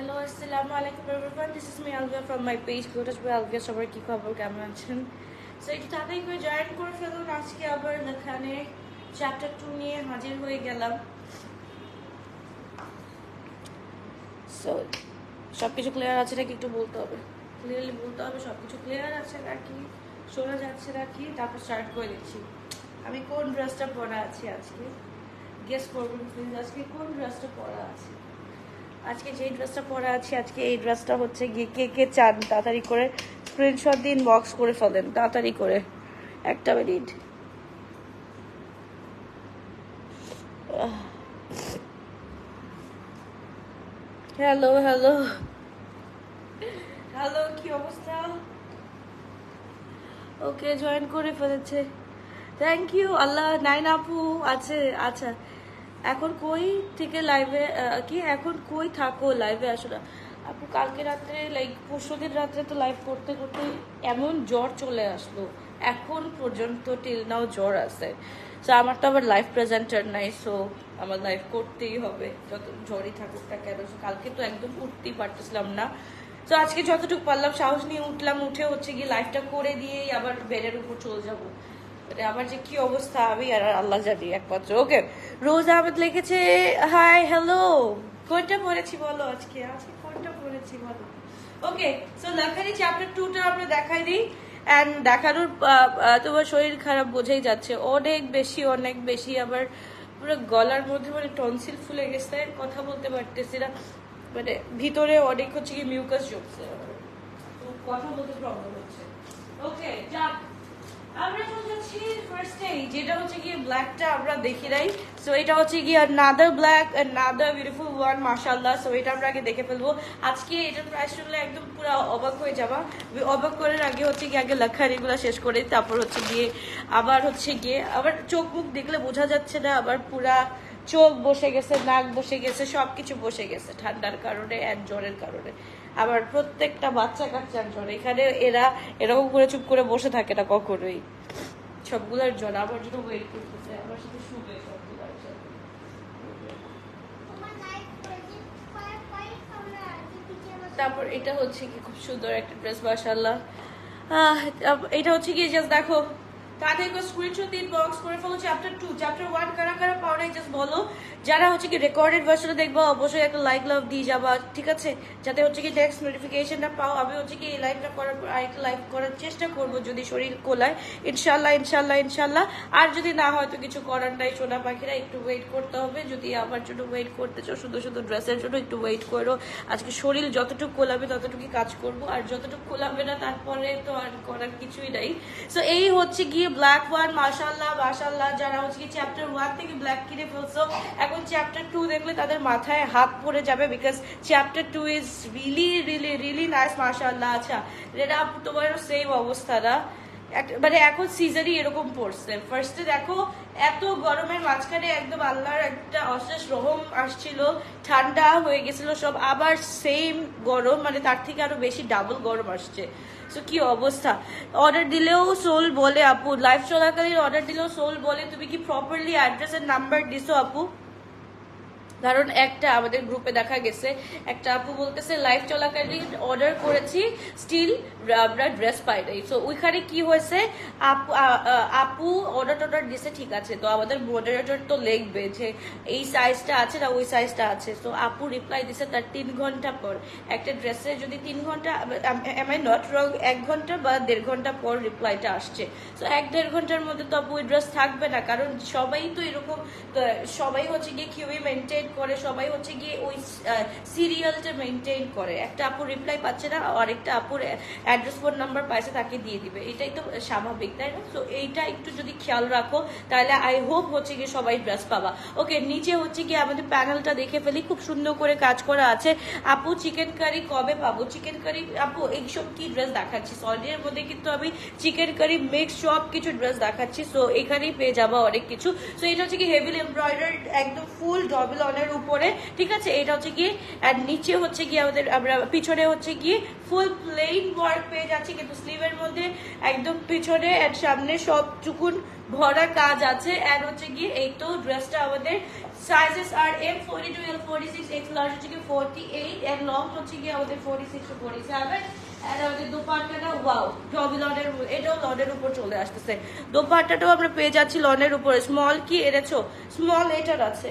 Hello, assalamu alaikum everyone. This is me Alvia from my page Lotus by Alvia. সবার কি খবর, কেমন আছেন? সো একটু তাড়াতাড়ি করে জয়েন করে ফেলুন। আজকে আবার এখানে চ্যাপ্টার 2 নিয়ে হাজির হয়ে গেলাম। সো সবকিছু ক্লিয়ার আছে নাকি একটু বলতে হবে, ক্লিয়ারলি বলতে হবে সবকিছু ক্লিয়ার আছে নাকি, শোনা যাচ্ছে নাকি, তারপর স্টার্ট করে দিচ্ছি। আমি কোন ড্রেসটা পরা আছি আজকে গেস করবেন প্লিজ। আজকে কোন ড্রেসটা পরা আছে? আজকে যেই ড্রেসটা পরে আছি, আজকে এই ড্রেসটা হচ্ছে গিয়ে কে কে চান তাড়াতাড়ি করে স্ক্রিনশট দিন, বক্স করে ফেলেন তাড়াতাড়ি করে। একটা মিনিট। হ্যালো হ্যালো হ্যালো, কি অবস্থা? ওকে, জয়েন করে ফেলেছে, থ্যাংক ইউ। আল্লাহ নাইন আপু আছে। আচ্ছা, এখন কই থেকে লাইভে কি এখন কই থাকো লাইভে আসো না আপু? কালকে রাত্রে লাইক পরশুদিন রাত্রে তো লাইভ করতে করতে এমন জ্বর চলে আসলো, এখন পর্যন্ত টিল নাও জ্বর আছে। সো আমার তো আবার লাইভ প্রেজেন্টার নাই, সো আমার লাইভ করতেই হবে যত জ্বরই থাকুক না কেন। কালকে তো একদম উঠতেই পারতেছিলাম না, তো আজকে যতটুকু পারলাম সাহস নিয়ে উঠলাম, উঠে হচ্ছে গিয়ে লাইভটা করে দিয়েই আবার বেডের উপর চলে যাবো। আমার যে কি অবস্থা আমি আর আল্লাহ জানি একমাত্র। ওকে, রোজ আহমেদ লিখেছে হাই হ্যালো, কোনটা পড়েছি বলো? আজকে আজকে কোনটা পড়েছি বলো? ওকে, সো লেখারি চ্যাপ্টার 2টা আমরা দেখাই দিই। অ্যান্ড দেখানোর তোমার শরীর খারাপ বোঝাই যাচ্ছে অনেক বেশি অনেক বেশি। আবার পুরো গলার মধ্যে মানে টনসিল ফুলে গেছে, কথা বলতে পারতেছি না, মানে ভিতরে অনেক হচ্ছে কি মিউকাস জমছে, কথা বলতে প্রবলেম হচ্ছে। ওকে, যাক আমরা চলে যাচ্ছি ফার্স্টে, যেটা হচ্ছে কি ব্ল্যাকটা আমরা দেখি নাই। সো এটা হচ্ছে কি another black another beautiful one মাশাআল্লাহ। সো এটা আমরা আগে দেখে ফেলবো। আজকে এটার প্রাইস শুনলে একদম পুরো অবাক হয়ে যাবা। অবাক করার আগে হচ্ছে কি আগে লেখারিগুলো শেষ করে তারপর হচ্ছে গিয়ে আবার চোখ মুখ দেখলে বোঝা যাচ্ছে না, আবার পুরা চোখ বসে গেছে, নাক বসে গেছে, সবকিছু বসে গেছে ঠান্ডার কারণে এন্ড জ্বরের কারণে। আবার প্রত্যেকটা বাচ্চা কাচ্চার জ্বর, এখানে এরা এরকম করে চুপ করে বসে থাকে না কখনোই, সবগুলোর জ্বর। আমার জন্য ওয়েট করতেছে, আমার সাথে শুবে সবগুলোর সাথে। তারপর এটা হচ্ছে কি খুব সুন্দর একটা ড্রেস মাশাআল্লাহ। এটা হচ্ছে কি জাস্ট দেখো, তাদেরকে স্ক্রিনশট দিন, বক্স করে ফেলো। চ্যাপ্টার 2 চ্যাপ্টার 1 কারা কারা পাও নাই জাস্ট বলো। যারা হচ্ছে কি রেকর্ডেড ভার্সনে দেখবো অবশ্যই একটা লাইক লাভ দিয়ে যাবা, ঠিক আছে, যাতে হচ্ছে কি নেক্সট নোটিফিকেশনটা পাও। আমি হচ্ছে কি এই লাইভটা করার পর আরেকটা লাইভ করার চেষ্টা করব যদি শরীর কোলায়, ইনশাল্লাহ ইনশাল্লাহ ইনশাল্লাহ। আর যদি না হয় তো কিছু করার নাই, সোনা পাখিরা একটু ওয়েট করতে হবে। যদি আমার জন্য ওয়েট করতে চাও, শুধু শুধু ড্রেসের জন্য একটু ওয়েট করো। আজকে শরীর যতটুকু কোলাবে ততটুকুই কাজ করব, আর যতটুকু কোলাবে না তারপরে তো আর করার কিছুই নাই। সো এই হচ্ছে গিয়ে ব্ল্যাক ওয়ান মাশাআল্লাহ মাশাআল্লাহ। যারা হচ্ছে কি চ্যাপ্টার 1 থেকে ব্ল্যাক কিনে ফেলছো, এখন চ্যাপ্টার 2 দেখলে তাদের মাথায় হাত পড়ে যাবে, because chapter 2 is really really really nice মাশাআল্লাহ। আচ্ছা, এটা তোমারও সেম অবস্থা না, মানে এখন সিজনই এরকম পড়ছে। ফার্স্টে দেখো এত গরমের মাঝখানে একদম আল্লাহর একটা অশেষ রহম আসছিল, ঠান্ডা হয়ে গেছিল সব, আবার সেম গরম, মানে তার থেকে আরো বেশি ডাবল গরম আসছে। সো কি অবস্থা। অর্ডার দিলেও সোল বলে আপু, লাইভ চলাকালীন অর্ডার দিলেও সোল বলে তুমি কি প্রপারলি অ্যাড্রেস এর নাম্বার দিছো আপু? কারণ একটা আমাদের গ্রুপে দেখা গেছে একটা আপু বলতেছে লাইভ চলাকালীন অর্ডার করেছি স্টিল আমরা ড্রেস পাই নাই। সো ওইখানে কি হয়েছে, আপু অর্ডার দিছে, ঠিক আছে, তো আমাদের মডারেটর তো লিখবে যে এই সাইজটা আছে না ওই সাইজটা আছে। সো আপু রিপ্লাই দিছে তার 3 ঘন্টা পর। একটা ড্রেসে যদি 3 ঘন্টা, এম আই নট রং, 1 ঘন্টা বা 1.5 ঘন্টা পর রিপ্লাইটা আসছে। সো 1-1.5 ঘন্টার মধ্যে তো আপু ওই ড্রেস থাকবে না, কারণ সবাই তো এরকম, সবাই হচ্ছে গিয়ে কিউই মেনটেন করে, সবাই হচ্ছে গিয়ে ওই সিরিয়ালটা মেনটেন করে। একটা আপু রিপ্লাই পাচ্ছে না, আরেকটা আপুর অ্যাড্রেস ফোন নাম্বার পাইছে তাকে দিয়ে দিবে, এটাই তো স্বাভাবিক, তাই না? তো এইটা একটু যদি খেয়াল রাখো তাহলে আই হোপ হচ্ছে গিয়ে সবাই ড্রেস পাবা। ওকে, নিচে হচ্ছে গিয়ে আমাদের প্যানেলটা দেখে ফেলি, খুব সুন্দর করে কাজ করা আছে। আপু চিকেন কারি কবে পাবো? চিকেন কারি আপু এইসব কি ড্রেস দেখাচ্ছি, সলিডের মধ্যে কিন্তু আমি চিকেন কারি মিক্স সব কিছু ড্রেস দেখাচ্ছি। সো এখানেই পেয়ে যাবো অনেক কিছু। সো এটা হচ্ছে কি হেভিলি এমব্রয়ডার্ড, একদম ফুল ডবল অনেক লনের উপরে, ঠিক আছে। এটা হচ্ছে গিয়ে আর নিচে হচ্ছে গিয়ে আমাদের আমরা পিছনে হচ্ছে গিয়ে ফুল প্লেন ওয়ার্ক পেয়ে যাচ্ছি, কিন্তু স্লিভের মধ্যে একদম পিছনে আর সামনে সব চুকুন ভরা কাজ আছে। এন্ড হচ্ছে গিয়ে এই তো ড্রেসটা আমাদের সাইজেস আর M42, L46, X লার্জ হচ্ছে গিয়ে 48 এন্ড লং হচ্ছে গিয়ে আমাদের 46 to 47। এন্ড আমাদের দোপাট্টাটা ওয়াও জবি লনের, এটাও লনের উপর চলে আসতেছে। দোপাট্টাটাও আমরা পেয়ে যাচ্ছি লনের উপরে। স্মল কি এনেছো? স্মল এটার আছে,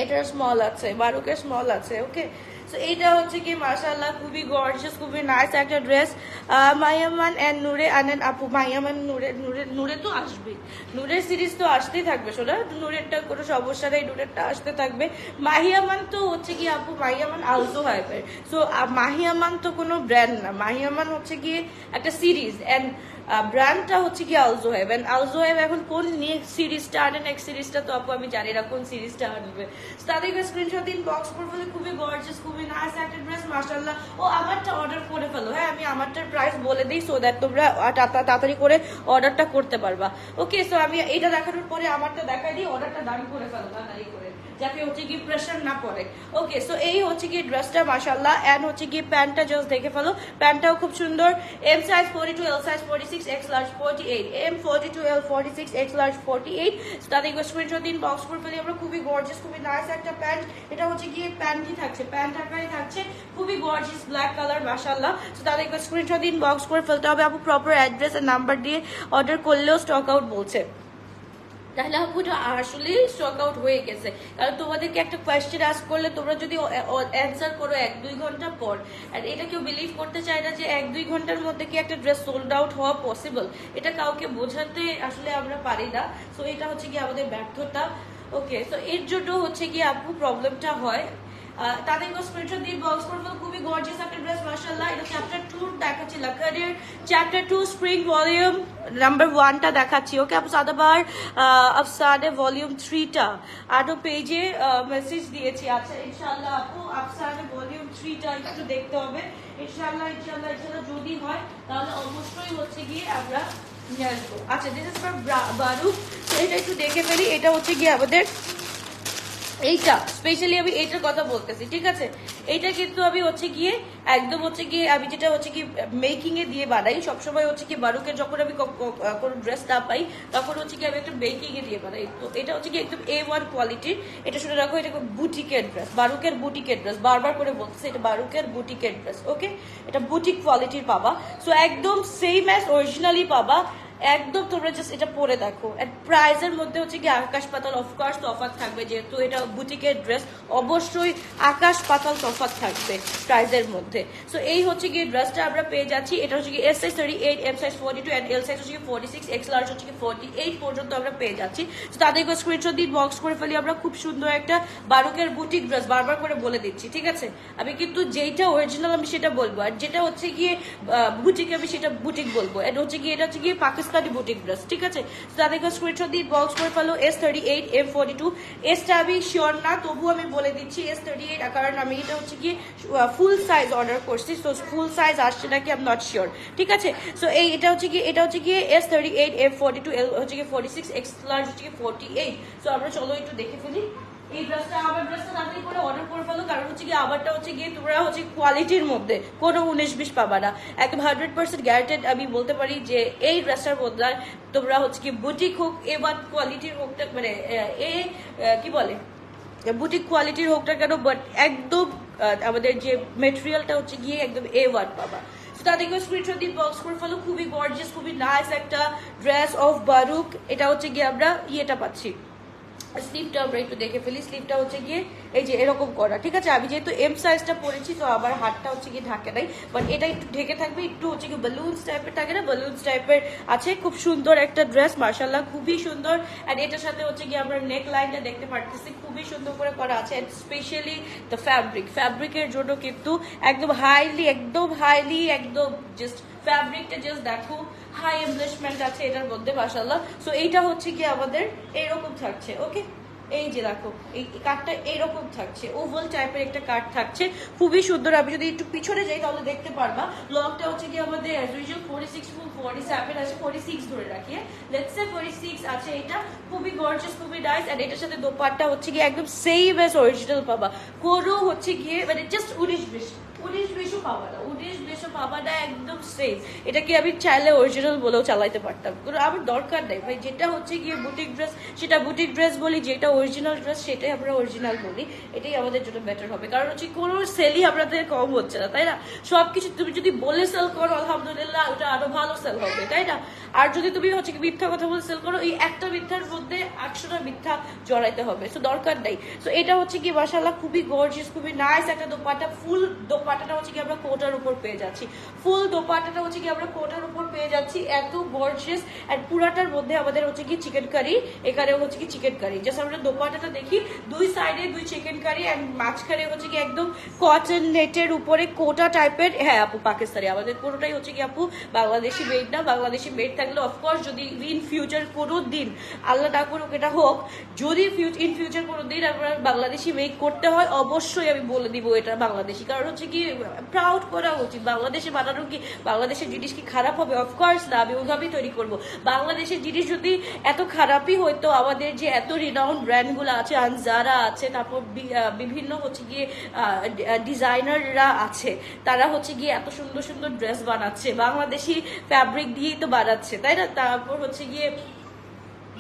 এটার স্মল আছে, বারুকের স্মল আছে। ওকে, সো এইটা হচ্ছে কি মাশাআল্লাহ খুবই গর্জিয়াস, খুবই নাইস একটা ড্রেস। মাইয়ামান এন্ড নূরে আনেন আপু। মাইয়ামান নূরে তো আসবে, নূরের সিরিজ তো আসতেই থাকবে শোনা, নূরেরটা কোনো সমস্যা নেই, নূরেরটা আসতে থাকবে। মাহিয়ামান তো হচ্ছে কি আপু, মাহিয়ামান আলজো হাইপের। সো মাহিয়ামান তো কোনো ব্র্যান্ড না, মাহিয়ামান হচ্ছে গিয়ে একটা সিরিজ এন্ড ব্র্যান্ডটা হচ্ছে কি আলজো হাইব। এন্ড আলজো হাইব এখন কোন নেক্সট সিরিজটা আনে, নেক্সট সিরিজটা তো আপু আমি জানি না কোন সিরিজটা আনবে। তাদেরকে স্ক্রিনশট দিন, বক্স করে ফেলে। খুবই গর্জিয়াস, খুবই নাইস একটা ড্রেস মাশাআল্লাহ। ও আমারটা অর্ডার করে ফেলো, হ্যাঁ আমি আমারটার প্রাইস বলে দিই সো দ্যাট তোমরা তাড়াতাড়ি করে অর্ডারটা করতে পারবা। ওকে, সো আমি এটা দেখানোর পরে আমারটা দেখাই দিই, অর্ডারটা ডান করে ফেলো তাড়াতাড়ি করে, যাতে হচ্ছে কি প্রেশার না পড়ে। ওকে, সো এই হচ্ছে কি ড্রেসটা মাশাআল্লাহ। এন্ড হচ্ছে কি প্যান্টটা জাস্ট দেখে ফেলো, প্যান্টটাও খুব সুন্দর। M size 42, L size 46, X large 48, M42, L46, X large 48। তাদের স্ক্রিনশট দিন, বক্স করে ফেলি আমরা। খুবই গর্জিয়াস, খুবই নাইস একটা প্যান্ট। এটা হচ্ছে গিয়ে প্যান্টই থাকছে, প্যান্ট আকারে থাকছে, খুবই গর্জিয়াস ব্ল্যাক কালার মাশাআল্লাহ। সো তাদের স্ক্রিনশট দিন, বক্স করে ফেলতে হবে আপু। প্রপার অ্যাড্রেস আর নাম্বার দিয়ে অর্ডার করলেও স্টক আউট বলছে, তাহলে আপুটা আসলে স্টক আউট হয়ে গেছে। কারণ তোমাদেরকে একটা কোয়েশ্চেন আস্ক করলে তোমরা যদি অ্যান্সার করো 1-2 ঘন্টা পর, আর এটা কেউ বিলিভ করতে চায় না যে 1-2 ঘন্টার মধ্যে কি একটা ড্রেস সোল্ড আউট হওয়া পসিবল। এটা কাউকে বোঝাতে আসলে আমরা পারি না। সো এটা হচ্ছে কি আমাদের ব্যর্থতা। ওকে, সো এর জন্য হচ্ছে কি আপু প্রবলেমটা হয়। তাদেরকে স্ক্রিনশট দিয়ে বক্স করবো। খুবই গর্জিয়াস একটা ড্রেস মাশাআল্লাহ। এটা চ্যাপ্টার 2 দেখাচ্ছি, লাকারির চ্যাপ্টার 2 স্প্রিং ভলিউম নাম্বার 1টা দেখাচ্ছি। ওকে আপু, সাদাবার আফসানে ভলিউম 3টা আরো পেজে মেসেজ দিয়েছি। আচ্ছা ইনশাআল্লাহ আপু আফসানে ভলিউম 3টা একটু দেখতে হবে। ইনশাআল্লাহ ইনশাআল্লাহ ইনশাআল্লাহ যদি হয় তাহলে অবশ্যই হচ্ছে গিয়ে আমরা নিয়ে আসবো। আচ্ছা, দিস ইজ ফর বারুক। তো এটা একটু দেখে ফেলি। এটা হচ্ছে গিয়ে আমাদের এইটা স্পেশালি আমি এইটার কথা বলতেছি, ঠিক আছে। এইটা কিন্তু আমি হচ্ছে গিয়ে একদম হচ্ছে গিয়ে আমি যেটা হচ্ছে কি মেকিং এ দিয়ে বানাই সবসময়। হচ্ছে কি বারুকের যখন আমি কোনো ড্রেস না পাই তখন হচ্ছে কি আমি একটা বেকিং এ দিয়ে বানাই। তো এটা হচ্ছে কি একদম A1 কোয়ালিটির। এটা শুনে রাখো, এটা বুটিকের ড্রেস, বারুকের বুটিকের ড্রেস। বারবার করে বলতেছে এটা বারুকের বুটিকের ড্রেস। ওকে, এটা বুটিক কোয়ালিটির পাবা। সো একদম সেম অ্যাজ অরিজিনালি পাবা একদম। তোমরা জাস্ট এটা পরে দেখো। প্রাইসের মধ্যে হচ্ছে কি আকাশ পাতাল অফকোর্স তফাৎ থাকবে, যেহেতু এটা বুটিকের ড্রেস অবশ্যই আকাশ পাতাল তফাৎ থাকবে প্রাইসের মধ্যে। সো এই হচ্ছে কি ড্রেসটা আমরা পেয়ে যাচ্ছি। এটা হচ্ছে কি S size 38, M size 42 and L size হচ্ছে কি 46, এক্স লার্জ হচ্ছে কি 48 পর্যন্ত আমরা পেয়ে যাচ্ছি। তো তাদেরকে স্ক্রিনশট দিয়ে বক্স করে ফেলি আমরা। খুব সুন্দর একটা বারুকের বুটিক ড্রেস, বারবার করে বলে দিচ্ছি, ঠিক আছে। আমি কিন্তু যেটা অরিজিনাল আমি সেটা বলবো, আর যেটা হচ্ছে গিয়ে বুটিক আমি সেটা বুটিক বলবো। এটা হচ্ছে কি, এটা হচ্ছে গিয়ে পাকিস্তানি বুটিক ড্রেস, ঠিক আছে। তাদেরকে স্ক্রিনশট দিয়ে বক্স করে ফেলো। S38, M42। এসটা আমি শিওর না, তবু আমি বলে দিচ্ছি S38, কারণ আমি এটা হচ্ছে কি ফুল সাইজ অর্ডার করছি। তো ফুল সাইজ আসছে নাকি আই এম নট শিওর, ঠিক আছে। সো এটা হচ্ছে কি S38, M42, L হচ্ছে কি 46, এক্স লার্জ হচ্ছে কি 48। সো আমরা চলো একটু দেখে ফেলি এই ড্রেসটা। আবার ড্রেসটা তাড়াতাড়ি করে অর্ডার করে ফেলো, কারণ হচ্ছে কি আবারটা হচ্ছে গিয়ে তোমরা হচ্ছে কোয়ালিটির মধ্যে কোনো 19-20 পাবা না। একদম 100% গ্যারান্টেড আমি বলতে পারি যে এই ড্রেসটার বদলে তোমরা হচ্ছে কি বুটিক হোক A1 কোয়ালিটির হোক, মানে কি বলে বুটিক কোয়ালিটির হোকটা কেন, বাট একদম আমাদের যে মেটেরিয়ালটা হচ্ছে গিয়ে একদম A1 পাবা। তাদেরকে স্ক্রিনশট দিয়ে বক্স করে ফেলো। খুবই গর্জিয়াস, খুবই নাইস একটা ড্রেস অফ বারুক। এটা হচ্ছে গিয়ে আমরা ইয়েটা পাচ্ছি, স্লিভটা আমরা একটু দেখে ফেলি। স্লিভটা হচ্ছে গিয়ে এই যে এরকম করা, ঠিক আছে। আমি যেহেতু এম সাইজটা পরেছি তো আবার হাতটা হচ্ছে গিয়ে ঢাকে নাই, বাট এটা একটু ঢেকে থাকবে। একটু হচ্ছে গিয়ে বালুন্স টাইপের থাকে না, বালুন্স টাইপের আছে। খুব সুন্দর একটা ড্রেস মাশাআল্লাহ, খুবই সুন্দর। আর এটার সাথে হচ্ছে গিয়ে আমরা নেক লাইনটা দেখতে পারতেছি, খুবই সুন্দর করে করা আছে। এন্ড স্পেশালি দ্য ফ্যাব্রিকের জন্য কিন্তু একদম হাইলি একদম জাস্ট ফ্যাব্রিকটা জাস্ট দেখো, হাই এমব্লিশমেন্ট আছে এটার মধ্যে মাশাআল্লাহ। সো এইটা হচ্ছে কি আমাদের এরকম থাকছে। ওকে, এই যে দেখো এই কার্ডটা এইরকম থাকছে, ওভাল টাইপের একটা কার্ড থাকছে, খুবই সুন্দর। আমি যদি একটু পিছনে যাই তাহলে দেখতে পারবা লংটা হচ্ছে কি আমাদের অ্যাজ ইউজুয়াল 46 from 47 আছে, 46 ধরে রাখি, লেটস সে 46 আছে। এটা খুবই গর্জিয়াস, খুবই নাইস। এন্ড এটার সাথে দোপাট্টা হচ্ছে কি একদম সেম অ্যাজ অরিজিনাল পাবা, কোনো হচ্ছে গিয়ে মানে জাস্ট 19-20 পাবা না, 19-20 পাবা না, একদম সেম। এটা কি আমি চাইলে অরিজিনাল বলেও চালাইতে পারতাম, কোনো আমার দরকার নেই ভাই। যেটা হচ্ছে গিয়ে বুটিক ড্রেস সেটা বুটিক ড্রেস বলি, যেটা অরিজিনাল ড্রেস সেটাই আমরা অরিজিনাল বলি, এটাই আমাদের জন্য বেটার হবে। কারণ হচ্ছে কোনো সেলই আপনাদের কম হচ্ছে না, তাই না? সবকিছু তুমি যদি বলে সেল করো আলহামদুলিল্লাহ ওটা আরো ভালো সেল হবে, তাই না? আর যদি তুমি হচ্ছে কি মিথ্যা কথা বলে সেল করো, এই একটা মিথ্যার মধ্যে 800টা মিথ্যা জড়াইতে হবে, সো দরকার নেই। সো এটা হচ্ছে কি মাশাআল্লাহ খুবই গর্জিয়াস, খুবই নাইস একটা দোপাট্টা। ফুল দোপাট্টাটা হচ্ছে কি আমরা কোটার উপর পেয়ে যাচ্ছি, ফুল দোপাট্টাটা হচ্ছে কি আমরা কোটার উপর পেয়ে যাচ্ছি, এত গর্জিয়াস। আর পুরাটার মধ্যে আমাদের হচ্ছে কি চিকেন কারি, এখানে হচ্ছে কি চিকেন কারি। জাস্ট আমরা দোপাট্টাটা দেখি, দুই সাইডে দুই চিকেন কারি, এন্ড মাঝখানে হচ্ছে কি একদম কটন নেটের উপরে কোটা টাইপের। হ্যাঁ আপু পাকিস্তানি, আমাদের পুরোটাই হচ্ছে কি আপু বাংলাদেশি মেড না। বাংলাদেশি মেড থাকলে অফকোর্স যদি ইন ফিউচার কোনো দিন আল্লাহ না করুক এটা হোক, যদি ইন ফিউচার কোনো দিন আমরা বাংলাদেশি মেক করতে হয় অবশ্যই আমি বলে দিব এটা বাংলাদেশি। কারণ হচ্ছে কি প্রাউড করা উচিত, বাংলাদেশে বানানো কি বাংলাদেশের জিনিস কি খারাপ হবে? অফকোর্স না, আমি ওইভাবেই তৈরি করব। বাংলাদেশের জিনিস যদি এত খারাপই হইতো, আমাদের যে এত রিনাউন্ড ব্র্যান্ডগুলো আছে, আনজারা আছে, তারপর বিভিন্ন হচ্ছে গিয়ে ডিজাইনাররা আছে, তারা হচ্ছে গিয়ে এত সুন্দর সুন্দর ড্রেস বানাচ্ছে, বাংলাদেশি ফ্যাব্রিক দিয়েই তো বানাচ্ছে, তাই না? তারপর হচ্ছে গিয়ে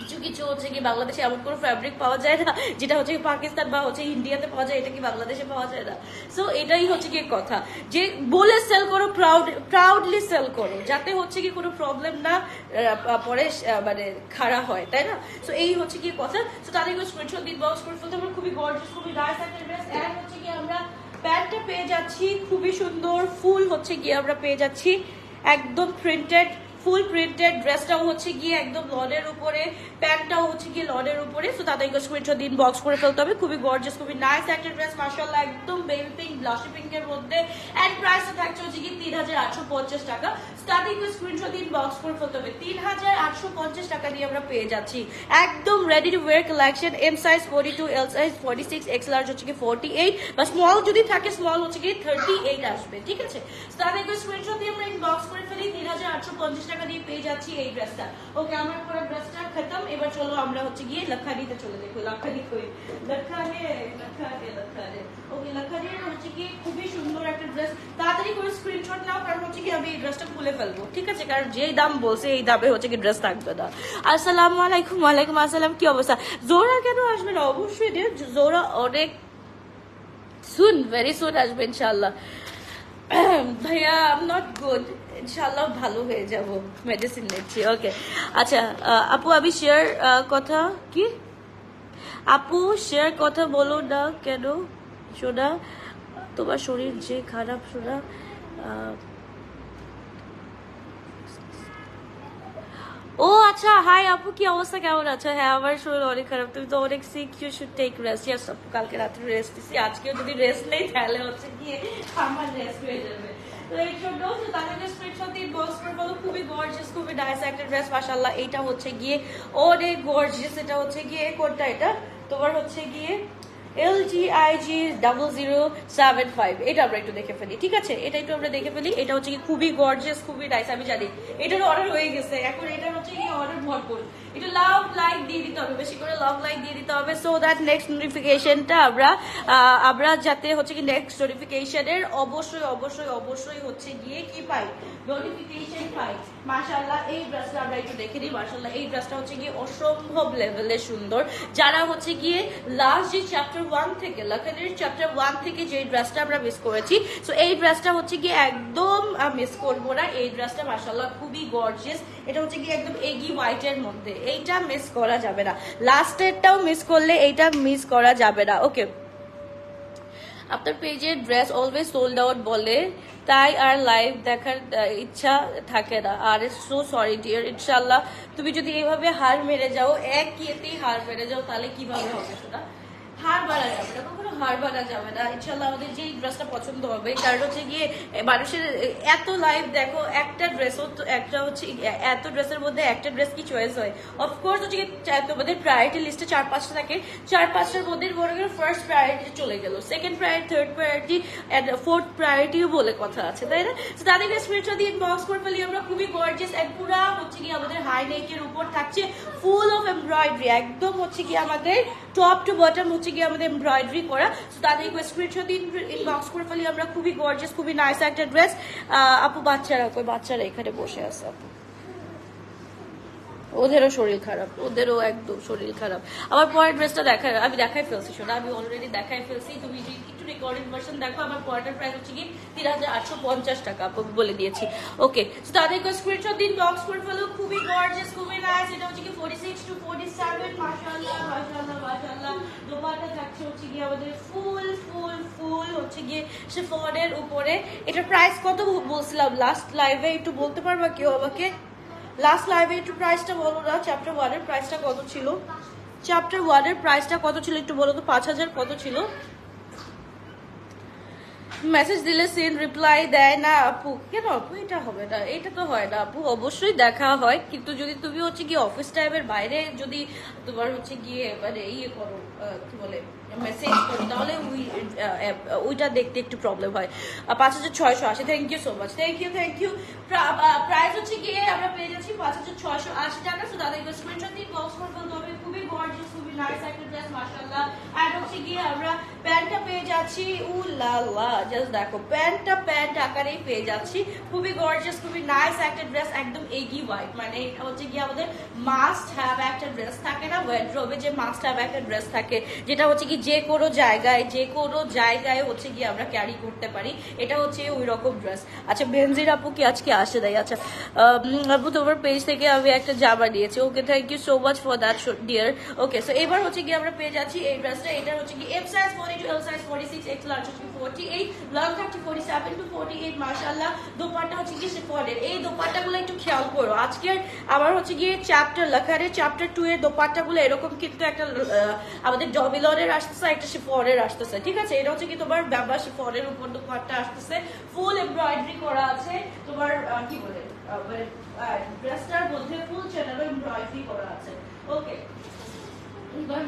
কিছু কিছু হচ্ছে কি বাংলাদেশে এমন কোনো ফ্যাব্রিক পাওয়া যায় না যেটা হচ্ছে পাকিস্তান বা হচ্ছে ইন্ডিয়াতে পাওয়া যায়, এটা কি বাংলাদেশে পাওয়া যায় না? সো এটাই হচ্ছে কি কথা, যে বলে সেল করো, প্রাউডলি সেল করো, যাতে হচ্ছে কি কোনো প্রবলেম না পরে মানে খারাপ হয়, তাই না? সো এই হচ্ছে কি কথা। সো তাদের স্ক্রিনশট দিয়ে বক্স করে ফেলতে আমরা খুবই গর্জিয়াস, খুবই নাইস একটা ড্রেস। এন্ড হচ্ছে কি আমরা প্যান্টটা পেয়ে যাচ্ছি খুবই সুন্দর, ফুল হচ্ছে গিয়ে আমরা পেয়ে যাচ্ছি একদম প্রিন্টেড, ফুল প্রিন্টেড। ড্রেসটাও হচ্ছে গিয়ে একদম লনের উপরে, প্যান্টটাও হচ্ছে গিয়ে লনের উপরে। সো তাদেরকে স্ক্রিনশট দিন বক্স করে ফেলতে হবে। খুবই গর্জিয়াস, খুবই নাইস একটা ড্রেস মাশাআল্লাহ, একদম বেবি পিঙ্ক ব্লাশি পিঙ্কের মধ্যে। এন্ড প্রাইসটা থাকছে হচ্ছে কি 3850 টাকা। তাদেরকে স্ক্রিনশট দিন বক্স করে ফেলতে হবে। 3850 টাকা দিয়ে আমরা পেয়ে যাচ্ছি একদম ready to wear collection. M size 42, L size 46, X large হচ্ছে কি 48, বা স্মল যদি থাকে স্মল হচ্ছে কি 38 আসবে, ঠিক আছে? তাদেরকে স্ক্রিনশট দিয়ে আমরা ইনবক্স করে ফেলি। 3850 টাকা দিয়ে পেয়ে যাচ্ছি এই ড্রেসটা। ওকে, আমার পুরো ড্রেসটা খতম। এবার চলো আমরা হচ্ছে গিয়ে লাখানিতে চলে দেখো। লাখানি কই? লাখানি। ওকে, লাখানি হচ্ছে কি খুবই সুন্দর একটা ড্রেস। তাড়াতাড়ি করে স্ক্রিনশট নাও, কারণ হচ্ছে কি আমি এই ড্রেসটা খুলে ফেলবো, ঠিক আছে? কারণ যেই দাম বলছে এই দামে হচ্ছে কি ড্রেস থাকবে না। আসসালামু আলাইকুম। ওয়ালাইকুম আসসালাম, কি অবস্থা? জোরা কেন আসবে না? অবশ্যই জোরা অনেক সুন, ভেরি সুন আসবে ইনশাল্লাহ। ভাইয়া আই এম নট গুড, ইনশাল্লাহ ভালো হয়ে যাব, মেডিসিন নিচ্ছি। ওকে আচ্ছা আপু, আমি শেয়ার কথা কি আপু শেয়ার কথা বলো না কেন সোনা? তোমার শরীর যে খারাপ সোনা। ও আচ্ছা, হাই আপু, কি অবস্থা, কেমন আছো? হ্যাঁ আমার শরীর অনেক খারাপ, তুমি তো অনেক sick, you should take rest. Yes আপু, কালকে রাত্রে রেস্ট দিচ্ছি, আজকেও যদি রেস্ট নেই তাহলে হচ্ছে গিয়ে আমার রেস্ট হয়ে যাবে। তো এই জন্য তাদের স্ক্রিনশট দিয়ে বক্স করে বলো। খুবই গর্জিয়াস, খুবই নাইস একটা ড্রেস মাশাআল্লাহ। এইটা হচ্ছে গিয়ে অনেক গর্জিয়াস। এটা হচ্ছে গিয়ে কোনটা? এটা তোমার হচ্ছে গিয়ে LGIG0075। এটা আমরা একটু দেখে ফেলি, ঠিক আছে? এটা একটু আমরা দেখে ফেলি। এটা হচ্ছে কি খুবই গর্জিয়াস, খুবই নাইস। আমি জানি এটার অর্ডার হয়ে গেছে, এখন এটার হচ্ছে কি অর্ডার ভরপুর। এটা লাভ লাইক দিয়ে দিতে হবে, বেশি করে লাভ লাইক দিয়ে দিতে হবে, সো দ্যাট নেক্সট নোটিফিকেশনটা আমরা যাতে হচ্ছে কি নেক্সট নোটিফিকেশনের অবশ্যই অবশ্যই অবশ্যই হচ্ছে গিয়ে কি পাই, নোটিফিকেশন পাই। মাশাআল্লাহ এই ড্রেসটা আমরা একটু দেখে নিই। মাশাআল্লাহ এই ড্রেসটা হচ্ছে গিয়ে অসম্ভব লেভেলে সুন্দর। যারা হচ্ছে গিয়ে লাস্ট যে চ্যাপ্টার 1 থেকে, লাখানের চ্যাপ্টার 1 থেকে যে ড্রেসটা আমরা মিস করেছি, সো এই ড্রেসটা হচ্ছে গিয়ে একদম মিস করবো না। এই ড্রেসটা মাশাআল্লাহ খুবই গর্জিয়াস। এটা হচ্ছে গিয়ে একদম এগি হোয়াইটের মধ্যে, এইটা মিস করা যাবে না। লাস্টেরটাও মিস করলে এইটা মিস করা যাবে না। ওকে, আপনার পেজে ড্রেস অলওয়েজ সোল্ড আউট বলে, তাই আর লাইভ দেখার ইচ্ছা থাকে না। আর সো সরি ডিয়ার, ইনশাল্লাহ তুমি যদি এইভাবে হার মেরে যাও, এক ইয়েতেই হার মেরে যাও, তাহলে কিভাবে হবে সেটা? হার মারা যাবে না, কখনো হার বানা যাবে না ইনশাল্লাহ আমাদের যে ড্রেসটা পছন্দ হবে, কারণ হচ্ছে গিয়ে মানুষের এত লাইভ দেখো, একটা ড্রেসও একটা হচ্ছে এত ড্রেসের মধ্যে একটা ড্রেস কি চয়েস হয়? অফকোর্স হচ্ছে তোমাদের প্রায়োরিটি লিস্টে 4-5টা থাকে, 4-5টার মধ্যে বড় করে ফার্স্ট প্রায়োরিটি চলে গেল, second priority, third priority, fourth প্রায়োরিটিও বলে কথা আছে, তাই না? তাদেরকে স্ক্রিনশট দিয়ে ইনবক্স করে ফেলি আমরা। খুবই গর্জিয়াস এন্ড পুরা হচ্ছে কি আমাদের হাই নেকের উপর থাকছে ফুল অফ এমব্রয়ডারি, একদম হচ্ছে কি আমাদের টপ টু বটম হচ্ছে কি আমাদের এমব্রয়ডারি করা। তো তাদেরকে স্ক্রিনশট দিয়ে ইনবক্স করে ফেলি আমরা। খুবই গর্জিয়াস, খুবই নাইস একটা ড্রেস। আপু বাচ্চারা কই? বাচ্চারা এখানে বসে আছে আপু, ওদেরও শরীর খারাপ, ওদেরও একদম শরীর খারাপ। আমার পরের ড্রেসটা আমি দেখাই ফেলছি, শোনা আমি অলরেডি দেখাই ফেলছি। তুমি একটু রেকর্ডেড ভার্সন দেখো। আমার পরের প্রাইস হচ্ছে কি 3850 টাকা বলে দিয়েছি। ওকে, তো তাদেরকে স্ক্রিনশট দিন, বক্স করে ফেলো। খুবই গর্জিয়াস, খুবই নাইস। এটা হচ্ছে কি 46 to 47, মাশাআল্লাহ মাশাআল্লাহ মাশাআল্লাহ। দোপাট্টা থাকছে হচ্ছে কি আমাদের ফুল ফুল ফুল হচ্ছে গিয়ে শিফনের উপরে। এটা প্রাইস কত বলছিলাম লাস্ট লাইভে? একটু বলতে পারবা কেউ আমাকে? লাস্ট লাইভে একটু প্রাইসটা বলো না। চ্যাপ্টার 1 এর প্রাইসটা কত ছিল? চ্যাপ্টার 1 এর প্রাইসটা কত ছিল একটু বলো তো। 5000 কত ছিল? মেসেজ দিলে সেন রিপ্লাই দেয় না আপু। কেন আপু? এটা হবে না, এটা তো হয় না আপু। অবশ্যই দেখা হয়, কিন্তু যদি তুমি হচ্ছে গিয়ে অফিস টাইমের বাইরে যদি তোমার হচ্ছে গিয়ে মানে ইয়ে করো, কি বলে, মেসেজ করি, তাহলে ওইটা দেখতে একটু প্রবলেম হয়। 5680, thank you so much, thank you thank you. Price হচ্ছে গিয়ে আমরা পেয়ে যাচ্ছি 5680 টাকা। তো তাদেরকে স্ক্রিনশট দিয়ে বক্স করে ফেলতে হবে। খুবই গর্জিয়াস, খুবই নাইস একটা ড্রেস, মাশাআল্লাহ। আর হচ্ছে গিয়ে আমরা প্যান্টটা পেয়ে যাচ্ছি, উলালা, জাস্ট দেখো প্যান্টটা প্যান্ট আকারেই পেয়ে যাচ্ছি। খুবই গর্জিয়াস, খুবই নাইস একটা ড্রেস, একদম এগি হোয়াইট। মানে এটা হচ্ছে গিয়ে আমাদের মাস্ট হ্যাভ একটা ড্রেস থাকে না ওয়ার্ড্রোবে, যে মাস্ট হ্যাভ একটা ড্রেস থাকে, যেটা হচ্ছে কি যে কোনো জায়গায় হচ্ছে গিয়ে আমরা ক্যারি করতে পারি। এটা হচ্ছে ওই রকম ড্রেস। আচ্ছা, বেনজির আপু কি আজকে আসে নাই? আচ্ছা আপু, তোমার পেজ থেকে আমি একটা জামা নিয়েছি। Okay, thank you so much for that dear. Okay, so এবার হচ্ছে গিয়ে আমরা পেয়ে যাচ্ছি এই ড্রেসটা। এটা হচ্ছে কি M size 42, L size 46, X large হচ্ছে 48, লং থাকছে 47 to 48, মাশাআল্লাহ। দোপাট্টা হচ্ছে কি শিফনের। এই দোপাট্টাগুলো একটু খেয়াল করো। আজকের আবার হচ্ছে গিয়ে চ্যাপ্টার লেখারে চ্যাপ্টার 2 এর দোপাট্টাগুলো এরকম কিন্তু একটা আমাদের ডবিলনের আসতেছে, একটা শিফনের আসতেছে, ঠিক আছে? এটা হচ্ছে কি তোমার বাবা শিফনের উপর দোপাট্টা আসতেছে, ফুল এমব্রয়ডারি করা আছে তোমার, কি বলে, ড্রেসটার মধ্যে ফুল চ্যানেল এমব্রয়ডারি করা আছে। ওকে,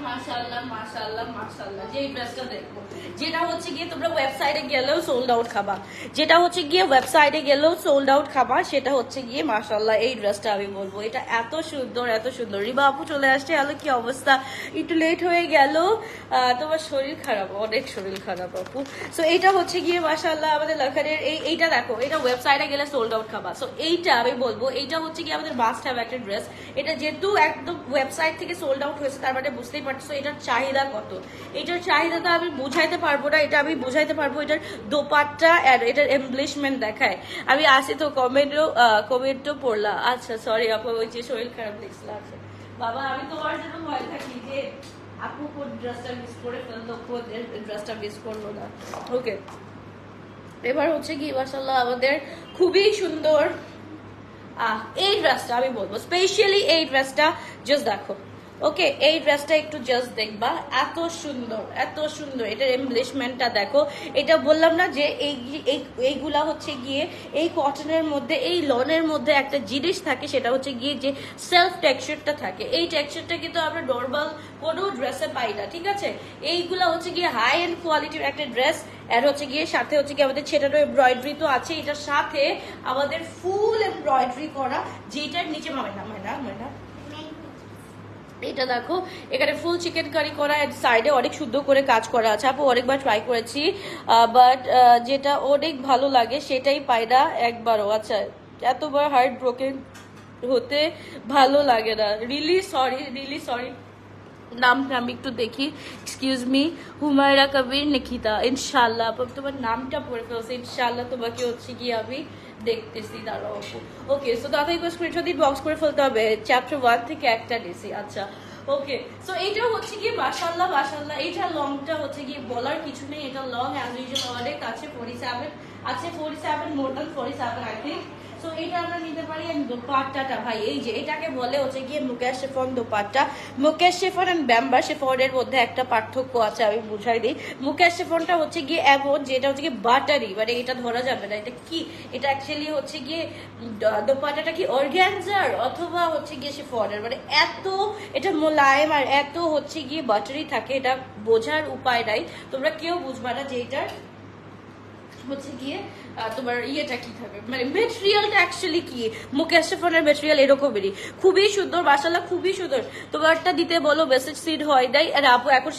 মাশাআল্লাহ মাশাআল্লাহ মাশাআল্লাহ। যে ড্রেসটা দেখো, যেটা হচ্ছে গিয়ে তোমরা ওয়েবসাইটে গেলেও সোল্ড আউট খাবা, যেটা হচ্ছে গিয়ে ওয়েবসাইটে গেলেও সোল্ড আউট খাবা, সেটা হচ্ছে গিয়ে মাশাআল্লাহ এই ড্রেসটা। আমি বলবো এটা এত সুন্দর, এত সুন্দর। রিবা আপু চলে আসছে। হ্যালো, কি অবস্থা? একটু লেট হয়ে গেল, তোমার শরীর খারাপ? অনেক শরীর খারাপ আপু। সো এইটা হচ্ছে গিয়ে মাশাআল্লাহ আমাদের লাখারের এইটা দেখো, এটা ওয়েবসাইটে গেলে সোল্ড আউট খাবা। সো এইটা আমি বলবো এইটা হচ্ছে গিয়ে আমাদের মাস্ট হ্যাভ একটা ড্রেস। এটা যেহেতু একদম ওয়েবসাইট থেকে সোল্ড আউট হয়েছে, তার মানে বুঝতেই পারছো এটার চাহিদা কত। এটার চাহিদাটা আমি বুঝাইতে পারবো না, এটা আমি বুঝাইতে পারবো এটার দোপাট্টা আর এটার এমব্লিশমেন্ট দেখায়। আমি আসি তো কমেন্টও পড়লা। আচ্ছা সরি আপু, ওই যে শরীর খারাপ লিখছিলাম। আচ্ছা বাবা, আমি তোমার জন্য ভয় থাকি যে আপু কোন ড্রেসটা মিস করে ফেললো, কোন ড্রেসটা মিস করলো না। ওকে, এবার হচ্ছে কি মাশাআল্লাহ আমাদের খুবই সুন্দর এই ড্রেসটা আমি বলবো স্পেশালি এই ড্রেসটা জাস্ট দেখো। ওকে, এই ড্রেসটা একটু জাস্ট দেখবা, এত সুন্দর এত সুন্দর। এটার এমব্লিশমেন্টটা দেখো। এটা বললাম না যে এইগুলা হচ্ছে গিয়ে এই কটনের মধ্যে, এই লনের মধ্যে একটা জিনিস থাকে, সেটা হচ্ছে গিয়ে যে সেলফ টেক্সচারটা থাকে। এই টেক্সচারটা কিন্তু আমরা নর্মাল কোনো ড্রেসে পাই না, ঠিক আছে? এইগুলা হচ্ছে গিয়ে হাই এন্ড কোয়ালিটির একটা ড্রেস। আর হচ্ছে গিয়ে সাথে হচ্ছে কি আমাদের ছেটানো এমব্রয়ডারি তো আছে, এটার সাথে আমাদের ফুল এমব্রয়ডারি করা, যেটার নিচে ময়না এটা দেখো, এখানে ফুল চিকেন কারি করা, সাইডে অনেক সুন্দর করে কাজ করা আছে। আপু অনেকবার ট্রাই করেছি, বাট যেটা অনেক ভালো লাগে সেটাই পাই না একবারও। আচ্ছা, এতবার হার্ট ব্রোকেন হতে ভালো লাগে না। Really sorry. নামটা আমি একটু দেখি, এক্সকিউজ মি, হুমায়রা কবির নিকিতা। ইনশাল্লাহ তোমার নামটা পড়ে ফেলছে, ইনশাল্লাহ তোমাকে হচ্ছে কি আমি দেখতেছি, দাঁড়াও আপু। ওকে, সো তাড়াতাড়ি করে স্ক্রিনশট দিয়ে বক্স করে ফেলতে হবে। চ্যাপ্টার 1 থেকে একটা দিয়েছি। আচ্ছা ওকে, সো এইটা হচ্ছে কি মাশাআল্লাহ মাশাআল্লাহ। এইটা লংটা হচ্ছে কি বলার কিছু নেই, এটা লং অ্যাজ ইউজুয়াল অনেক আছে, 47 আছে, 47 more than 47 I think. So এটা আমরা নিতে পারি। দোপাট্টাটা ভাই এই যে এটাকে বলে হচ্ছে গিয়ে mukaish chiffon dupatta. Mukaish chiffon and ব্যাম্বা শিফনের মধ্যে একটা পার্থক্য আছে, আমি বুঝাই দিই। মুকেশ শিফনটা হচ্ছে গিয়ে এমন যেটা হচ্ছে গিয়ে বাটারি, মানে এটা ধরা যাবে না এটা কি, এটা অ্যাকচুয়ালি হচ্ছে গিয়ে দোপাট্টাটা কি অর্গ্যানজার অথবা হচ্ছে গিয়ে শিফনের, মানে এত এটা মোলায়েম আর এত হচ্ছে গিয়ে বাটারি থাকে, এটা বোঝার উপায় নাই, তোমরা কেউ বুঝবা না যে এটার হচ্ছে গিয়ে তোমার ইয়েটা কি থাকে, মানে মেটেরিয়ালটা অ্যাকচুয়ালি কি। মুকেশ শিফনের মেটেরিয়াল এরকমই, খুবই সুন্দর মাশাআল্লাহ, খুবই সুন্দর। তোমারটা দিতে বলো মেসেজ সিড হয় নাই, আর আপু এখন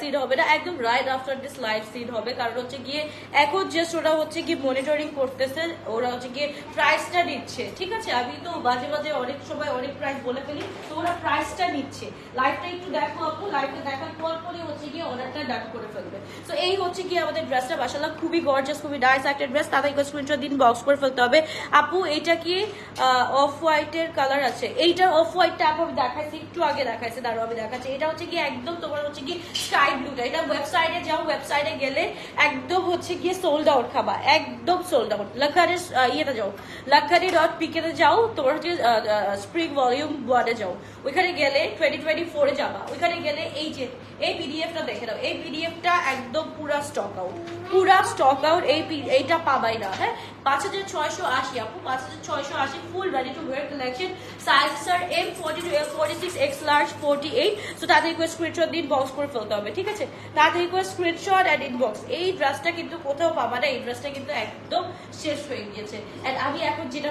সিড হবে না, একদম right after this live seed হবে, কারণ হচ্ছে গিয়ে এখন জাস্ট ওরা হচ্ছে গিয়ে মনিটরিং করতেছে, ওরা হচ্ছে গিয়ে প্রাইসটা নিচ্ছে, ঠিক আছে। আমি তো মাঝে মাঝে অনেক সময় অনেক প্রাইস বলে ফেলি, তো ওরা প্রাইসটা নিচ্ছে। লাইভটা একটু দেখো আপু, লাইভটা দেখার পরই হচ্ছে গিয়ে অর্ডারটা ডান করে ফেলবে। তো এই হচ্ছে গিয়ে আমাদের ড্রেসটা মাশাআল্লাহ খুবই গর্জিয়াস, খুবই নাইস একটা ড্রেস। তাদের স্ক্রিনশট দিন, বক্স করে ফেলতে হবে। আপু এটা কি অফ হোয়াইটের কালার আছে, এইটা অফ হোয়াইটটা আপু আমি দেখাইছি, একটু আগে দেখাইছি, দাঁড়াও আমি দেখাচ্ছি। এটা হচ্ছে গিয়ে একদম তোমার হচ্ছে গিয়ে স্কাই ব্লুটা, এটা ওয়েবসাইটে যাও, ওয়েবসাইটে গেলে একদম হচ্ছে গিয়ে সোল্ড আউট খাবা, একদম সোল্ড আউট। লাখারি ইয়েতে যাও, লাখারি.pk তে যাও, তোমার হচ্ছে স্প্রিং ভলিউম 1 যাও, ওইখানে গেলে 2024 এ যাবা, ওইখানে গেলে এই যে এই পিডিএফটা দেখে দাও, এই পিডিএফটা একদম পুরা স্টক আউট, পুরা স্টক আউট, এইটা পাবাই না। হ্যাঁ 5680 আপু, 5680 full ready to wear collection. Sizes R M40 to F46, X large 48। So তাদের স্ক্রিনশট দিন, বক্স করে ফেলতে হবে, ঠিক আছে। তাদের স্ক্রিনশট এন্ড ইনবক্স। এই ড্রেসটা কিন্তু কোথাও পাবা না, এই ড্রেসটা কিন্তু একদম শেষ হয়ে গিয়েছে। এন্ড আমি এখন যেটা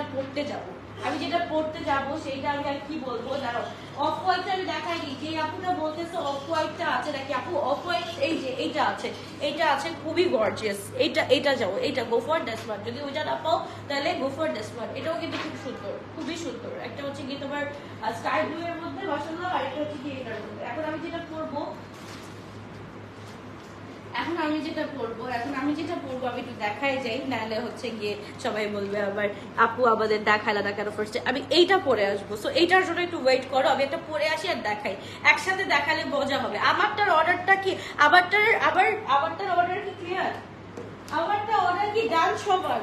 পড়তে যাব, সেইটা আমি আর কি বলবো দাঁড়াও। অফ হোয়াইটটা আমি দেখাইনি, যে আপুটা বলতেছে অফ হোয়াইটটা আছে নাকি আপু, অফ হোয়াইট এই যে এইটা আছে, এইটা আছে খুবই গর্জিয়াস। এটা যাও, এইটা গো ফর দিস ওয়ান। যদি ওইটা না পাও তাহলে গো ফর দিস ওয়ান, এটাও কিন্তু খুব সুন্দর, খুবই সুন্দর। একটা হচ্ছে কি তোমার স্কাই ব্লু এর মধ্যে মাশাআল্লাহ, আর এটা হচ্ছে কি এটার মধ্যে। এখন আমি যেটা পরবো আমি একটু দেখাই যাই, নাহলে হচ্ছে গিয়ে সবাই বলবে আবার আপু আমাদের দেখাইলা না কেন ফার্স্টে। আমি এইটা পরে আসবো, সো এইটার জন্য একটু ওয়েট করো, আমি একটা পরে আসি আর দেখাই, একসাথে দেখালে মজা হবে। আমারটার অর্ডারটা কি, আমারটার অর্ডার কি ক্লিয়ার, আমারটা অর্ডার কি ডান সবার,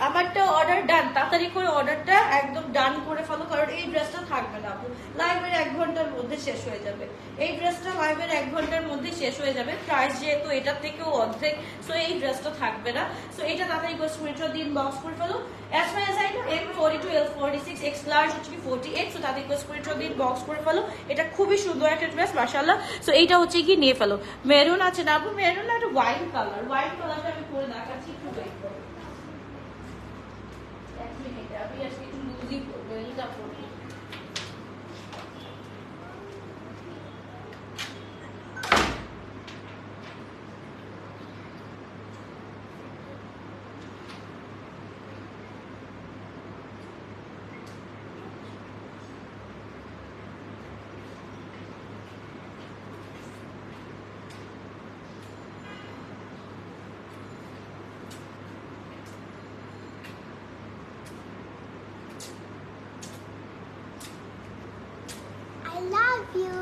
আমারটা অর্ডার ডান, তাড়াতাড়ি করে অর্ডারটা একদম ডান করে ফেলো, কারণ এই ড্রেসটা থাকবে না আপু, লাইভের 1 ঘন্টার মধ্যে শেষ হয়ে যাবে। এই ড্রেসটা লাইভের 1 ঘন্টার মধ্যে শেষ হয়ে যাবে, প্রাইস যেহেতু এটার থেকেও অর্ধেক, সো এই ড্রেসটা থাকবে না। সো এটা তাড়াতাড়ি করে স্ক্রিনশট দিন, বক্স করে ফেলো। As far as I know, M40 to L46, X large হচ্ছে কি 48। সো তাড়াতাড়ি করে স্ক্রিনশট দিন, বক্স করে ফেলো। এটা খুবই সুন্দর একটা ড্রেস মাশাআল্লাহ। সো এইটা হচ্ছে কি নিয়ে ফেলো। মেরুন আছে না আপু, মেরুন না, একটা ওয়াইন কালারটা আমি পরে দেখাচ্ছি, একটু ওয়েট করো। আমি আজকে একটু লুজই করবো, এটা করবো। I love you.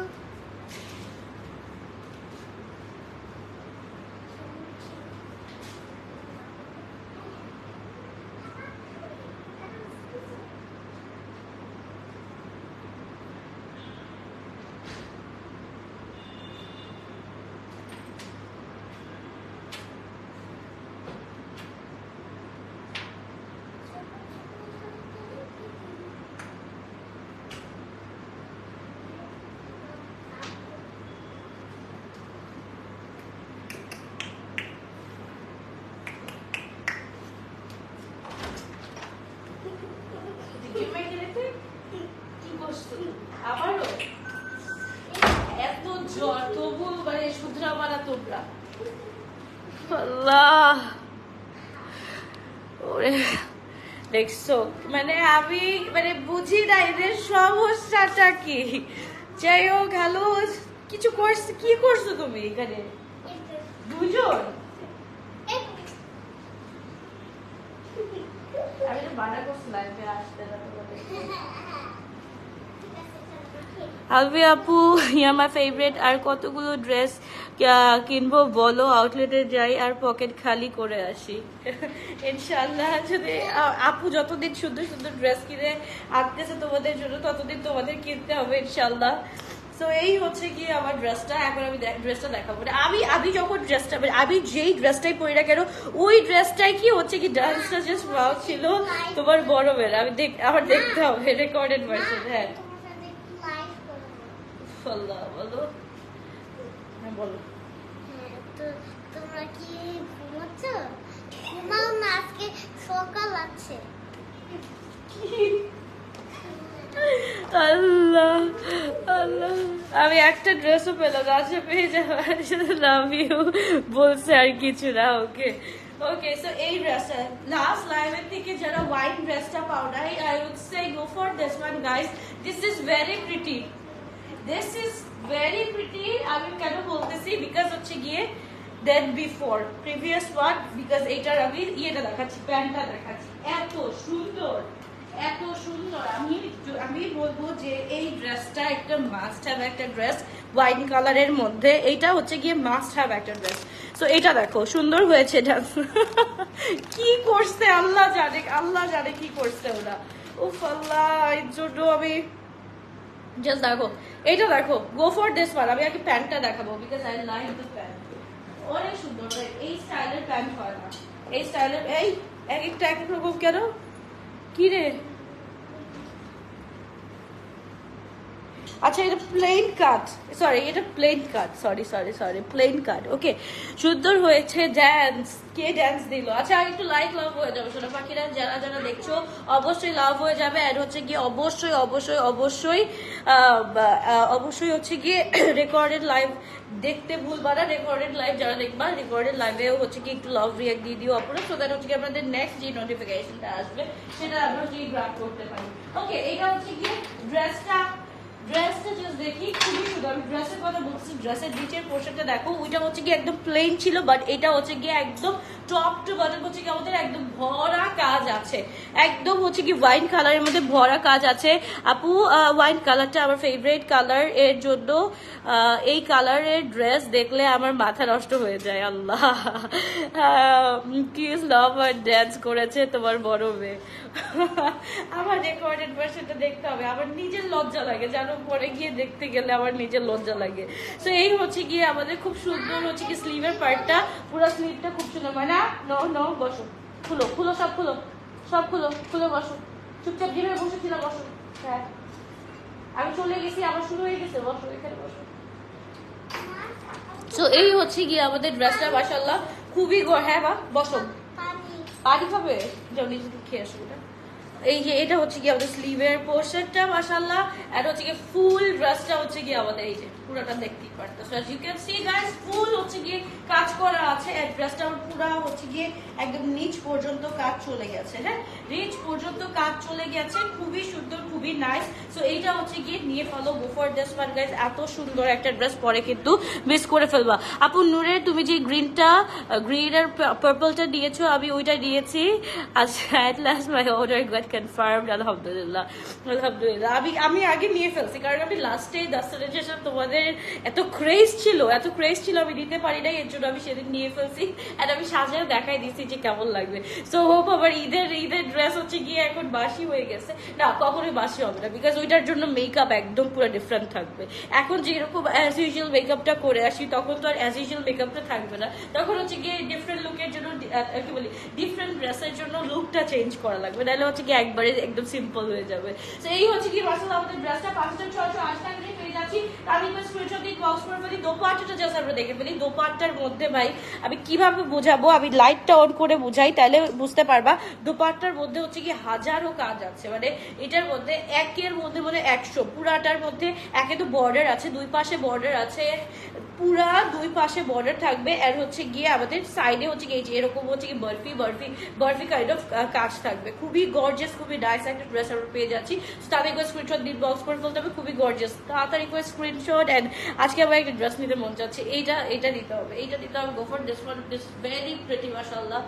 আবারও এত জ্বর, তবু মানে শুধরাবা না তোমরা, আল্লাহ ওরে। দেখছো মানে আমি মানে বুঝি না এদের সমস্যাটা কি। যাই হোক, হ্যালো, কিছু করছো, কি করছো তুমি এখানে দুজন? আমি তো বাধা করছি লাইফে আসতে না তোমাদের। আলভি আপু ইয়া মাই ফেভারিট। আর কতগুলো ড্রেস কিনবো বলো, আউটলেটে যাই আর পকেট খালি করে আসি। ইনশাল্লাহ যদি আপু যতদিন সুন্দর সুন্দর ড্রেস কিনে আনতেছে তোমাদের জন্য ততদিন তোমাদের কিনতে হবে ইনশাল্লাহ। তো এই হচ্ছে কি আমার ড্রেসটা। এখন আমি ড্রেসটা দেখাবো। আমি যখন ড্রেসটা আমি যেই ড্রেসটাই পরি না কেন ওই ড্রেসটাই কি হচ্ছে কি ডান্সটা জাস্ট ওয়াও ছিল তোমার বড় বেলা। আমার দেখতে হবে রেকর্ডেড ভার্সন। হ্যাঁ বলো, হ্যাঁ বলো। তোমরা কি ঘুমাচ্ছ? ঘুমাও না, আজকে সকাল আছে। আল্লাহ আল্লাহ, আমি একটা ড্রেসও পেলাম না, আশা পেয়ে যাওয়ার সাথে লাভ ইউ বলছে আর কিছু না। ওকে ওকে, সো এই ড্রেসটা লাস্ট লাইভের থেকে যারা হোয়াইট ড্রেসটা পাও নাই, I would say go for this one guys. This is very pretty, this is very pretty. আমি কেন বলতেছি বিকজ হচ্ছে গিয়ে then before previous one, because এইটার আমি ইয়েটা দেখাচ্ছি, প্যান্টটা দেখাচ্ছি, এত সুন্দর এত সুন্দর। আমি বলবো যে এই ড্রেসটা একটা মাস্ট হ্যাভ একটা ড্রেস, ওয়াইন কালারের মধ্যে। এইটা হচ্ছে গিয়ে মাস্ট হ্যাভ একটা ড্রেস। সো এটা দেখো সুন্দর হয়েছে। কি করছে আল্লাহ জানে, আল্লাহ জানে কি করছে ওরা। উফ আল্লাহ, এর জন্য আমি জাস্ট দেখো এইটা দেখো, গো ফর দিস ওয়ান। আমি আগে প্যান্টটা দেখাবো because I like the pant. অনেক সুন্দর। এই স্টাইলের প্যান্ট হয় না, এই স্টাইলের এই এক একটা এক এক রকম কেন কি রে। আচ্ছা এটা প্লেন কাট, সরি এটা প্লেন কাট, সরি সরি সরি প্লেন কাট। ওকে সুন্দর হয়েছে। ড্যান্স কে ড্যান্স দিল? আচ্ছা একটু লাইক লাভ হয়ে যাবে সোনা পাখিরা, যারা যারা দেখছো অবশ্যই লাভ হয়ে যাবে। আর হচ্ছে গিয়ে অবশ্যই অবশ্যই অবশ্যই অবশ্যই হচ্ছে গিয়ে রেকর্ডেড লাইভ দেখতে ভুলবা না। রেকর্ডেড লাইভ যারা দেখবা রেকর্ডেড লাইভেও হচ্ছে কি একটু লাভ রিয়াক্ট দিয়ে দিও আপনারা, সো দ্যাট হচ্ছে কি আপনাদের নেক্সট যে নোটিফিকেশনটা আসবে সেটা আমরা হচ্ছে গ্রাফ করতে পারি। ওকে এটা হচ্ছে গিয়ে ড্রেসটা জাস্ট দেখি খুবই সুন্দর। আমি ড্রেসের কথা বলছি, ড্রেসের নিচের পোর্শনটা দেখো, ওইটা হচ্ছে কি একদম প্লেন ছিল, বাট এটা হচ্ছে কি একদম টপ টু বটম হচ্ছে কি আমাদের একদম ভরা কাজ আছে, একদম হচ্ছে কি ওয়াইন কালারের মধ্যে ভরা কাজ আছে। আপু ওয়াইন কালারটা আমার ফেভারিট কালার, এর জন্য এই কালারের ড্রেস দেখলে আমার মাথা নষ্ট হয়ে যায়। আল্লাহ কিস লাভ আর ড্যান্স করেছে তোমার বড় মেয়ে। আমার রেকর্ডেড ভার্সনটা দেখতে হবে, আমার নিজের লজ্জা লাগে জানো, পরে গিয়ে দেখতে গেলে আমার নিজের লজ্জা লাগে। তো এই হচ্ছে গিয়ে আমাদের খুব সুন্দর হচ্ছে কি স্লিভের পার্টটা, পুরো স্লিভটা খুব সুন্দর। মানে নো নো বসো, খুলো খুলো সব খুলো, সব খুলো খুলে বসো, চুপচাপ যেভাবে বসেছিলাম বসো। হ্যাঁ আমি চলে গেছি, আবার শুরু হয়ে গেছে, বসো এখানে বসো। তো এই হচ্ছে গিয়ে আমাদের ড্রেসটা মাশাআল্লাহ খুবই হ্যাঁ বা বসো, পানি খাবে যাও নিজে খেয়ে আসো। এই যে এটা হচ্ছে কি আমাদের স্লিভের পোর্শনটা মাশাআল্লাহ, আর হচ্ছে কি ফুল ড্রেসটা হচ্ছে কি আমাদের এই যে পুরোটা দেখতেই পারতেছো। as you can see guys ফুল হচ্ছে কি কাজ করা আছে, আর ড্রেসটা পুরো হচ্ছে কি একদম নিচ পর্যন্ত কাজ চলে গেছে। হ্যাঁ নিচ পর্যন্ত কাজ চলে গেছে, খুবই সুন্দর খুবই নাইস। সো এইটা হচ্ছে কি নিয়ে follow go for this one guys. এত সুন্দর একটা ড্রেস পরে কিন্তু মিস করে ফেলবা। আপু নূরের তুমি যে গ্রিন আর পার্পলটা দিয়েছো আমি ওইটা দিয়েছি। আচ্ছা at last my order got confirmed, আলহামদুলিল্লাহ আলহামদুলিল্লাহ। আমি আগে নিয়ে ফেলছি কারণ আমি লাস্টে ডেস্টিনেশন তোমাদের এত ক্রেজ ছিল আমি দিতে পারি নাই, এর জন্য আমি সেদিন নিয়ে ফেলছি। আর আমি সাজাও দেখাই দিচ্ছি যে কেমন লাগবে। সো হোপ আবার ঈদের ড্রেস হচ্ছে গিয়ে এখন বাসি হয়ে গেছে না, কখনোই বাসি হবে না, বিকজ ওইটার জন্য মেকআপ একদম পুরো ডিফারেন্ট থাকবে। এখন যেরকম অ্যাজ ইউজুয়াল মেকআপটা করে আসি তখন তো আর অ্যাজ ইউজুয়াল মেকআপটা থাকবে না, তখন হচ্ছে গিয়ে ডিফারেন্ট লুকের জন্য কি বলি ডিফারেন্ট ড্রেসের জন্য লুকটা চেঞ্জ করা লাগবে, নাহলে হচ্ছে কি একবারে একদম সিম্পল হয়ে যাবে। তো এই হচ্ছে কি মাসাল্লাহ আমাদের ড্রেসটা 5680 টাকা দিয়ে পেয়ে যাচ্ছি। আমি স্ক্রিনশট দিয়ে বক্স করে ফেলি। দোপাট্টাটা জাস্ট আমরা দেখে ফেলি। দোপাট্টার মধ্যে ভাই আমি কিভাবে বোঝাবো, আমি লাইটটা অন করে বুঝাই তাহলে বুঝতে পারবা। দোপাট্টার মধ্যে হচ্ছে কি হাজারো কাজ আছে, মানে এটার মধ্যে একের মধ্যে মানে 100, পুরাটার মধ্যে একে তো বর্ডার আছে, দুই পাশে বর্ডার আছে, পুরা দুই পাশে বর্ডার থাকবে। আর হচ্ছে গিয়ে আমাদের সাইডে হচ্ছে গিয়ে এরকম হচ্ছে কি বরফি কাইন্ড অফ কাজ থাকবে। খুবই গর্জিয়াস খুবই নাইস একটা ড্রেস আমরা পেয়ে যাচ্ছি। তাদের করে স্ক্রিনশট দিয়ে বক্স করে ফেলতে হবে, খুবই গর্জিয়াস, তাড়াতাড়ি করে স্ক্রিনশট। অ্যান্ড আজকে আমার একটা ড্রেস নিতে মন চাচ্ছে, এটা দিতে হবে, গো for this one, this very pretty মাশাআল্লাহ।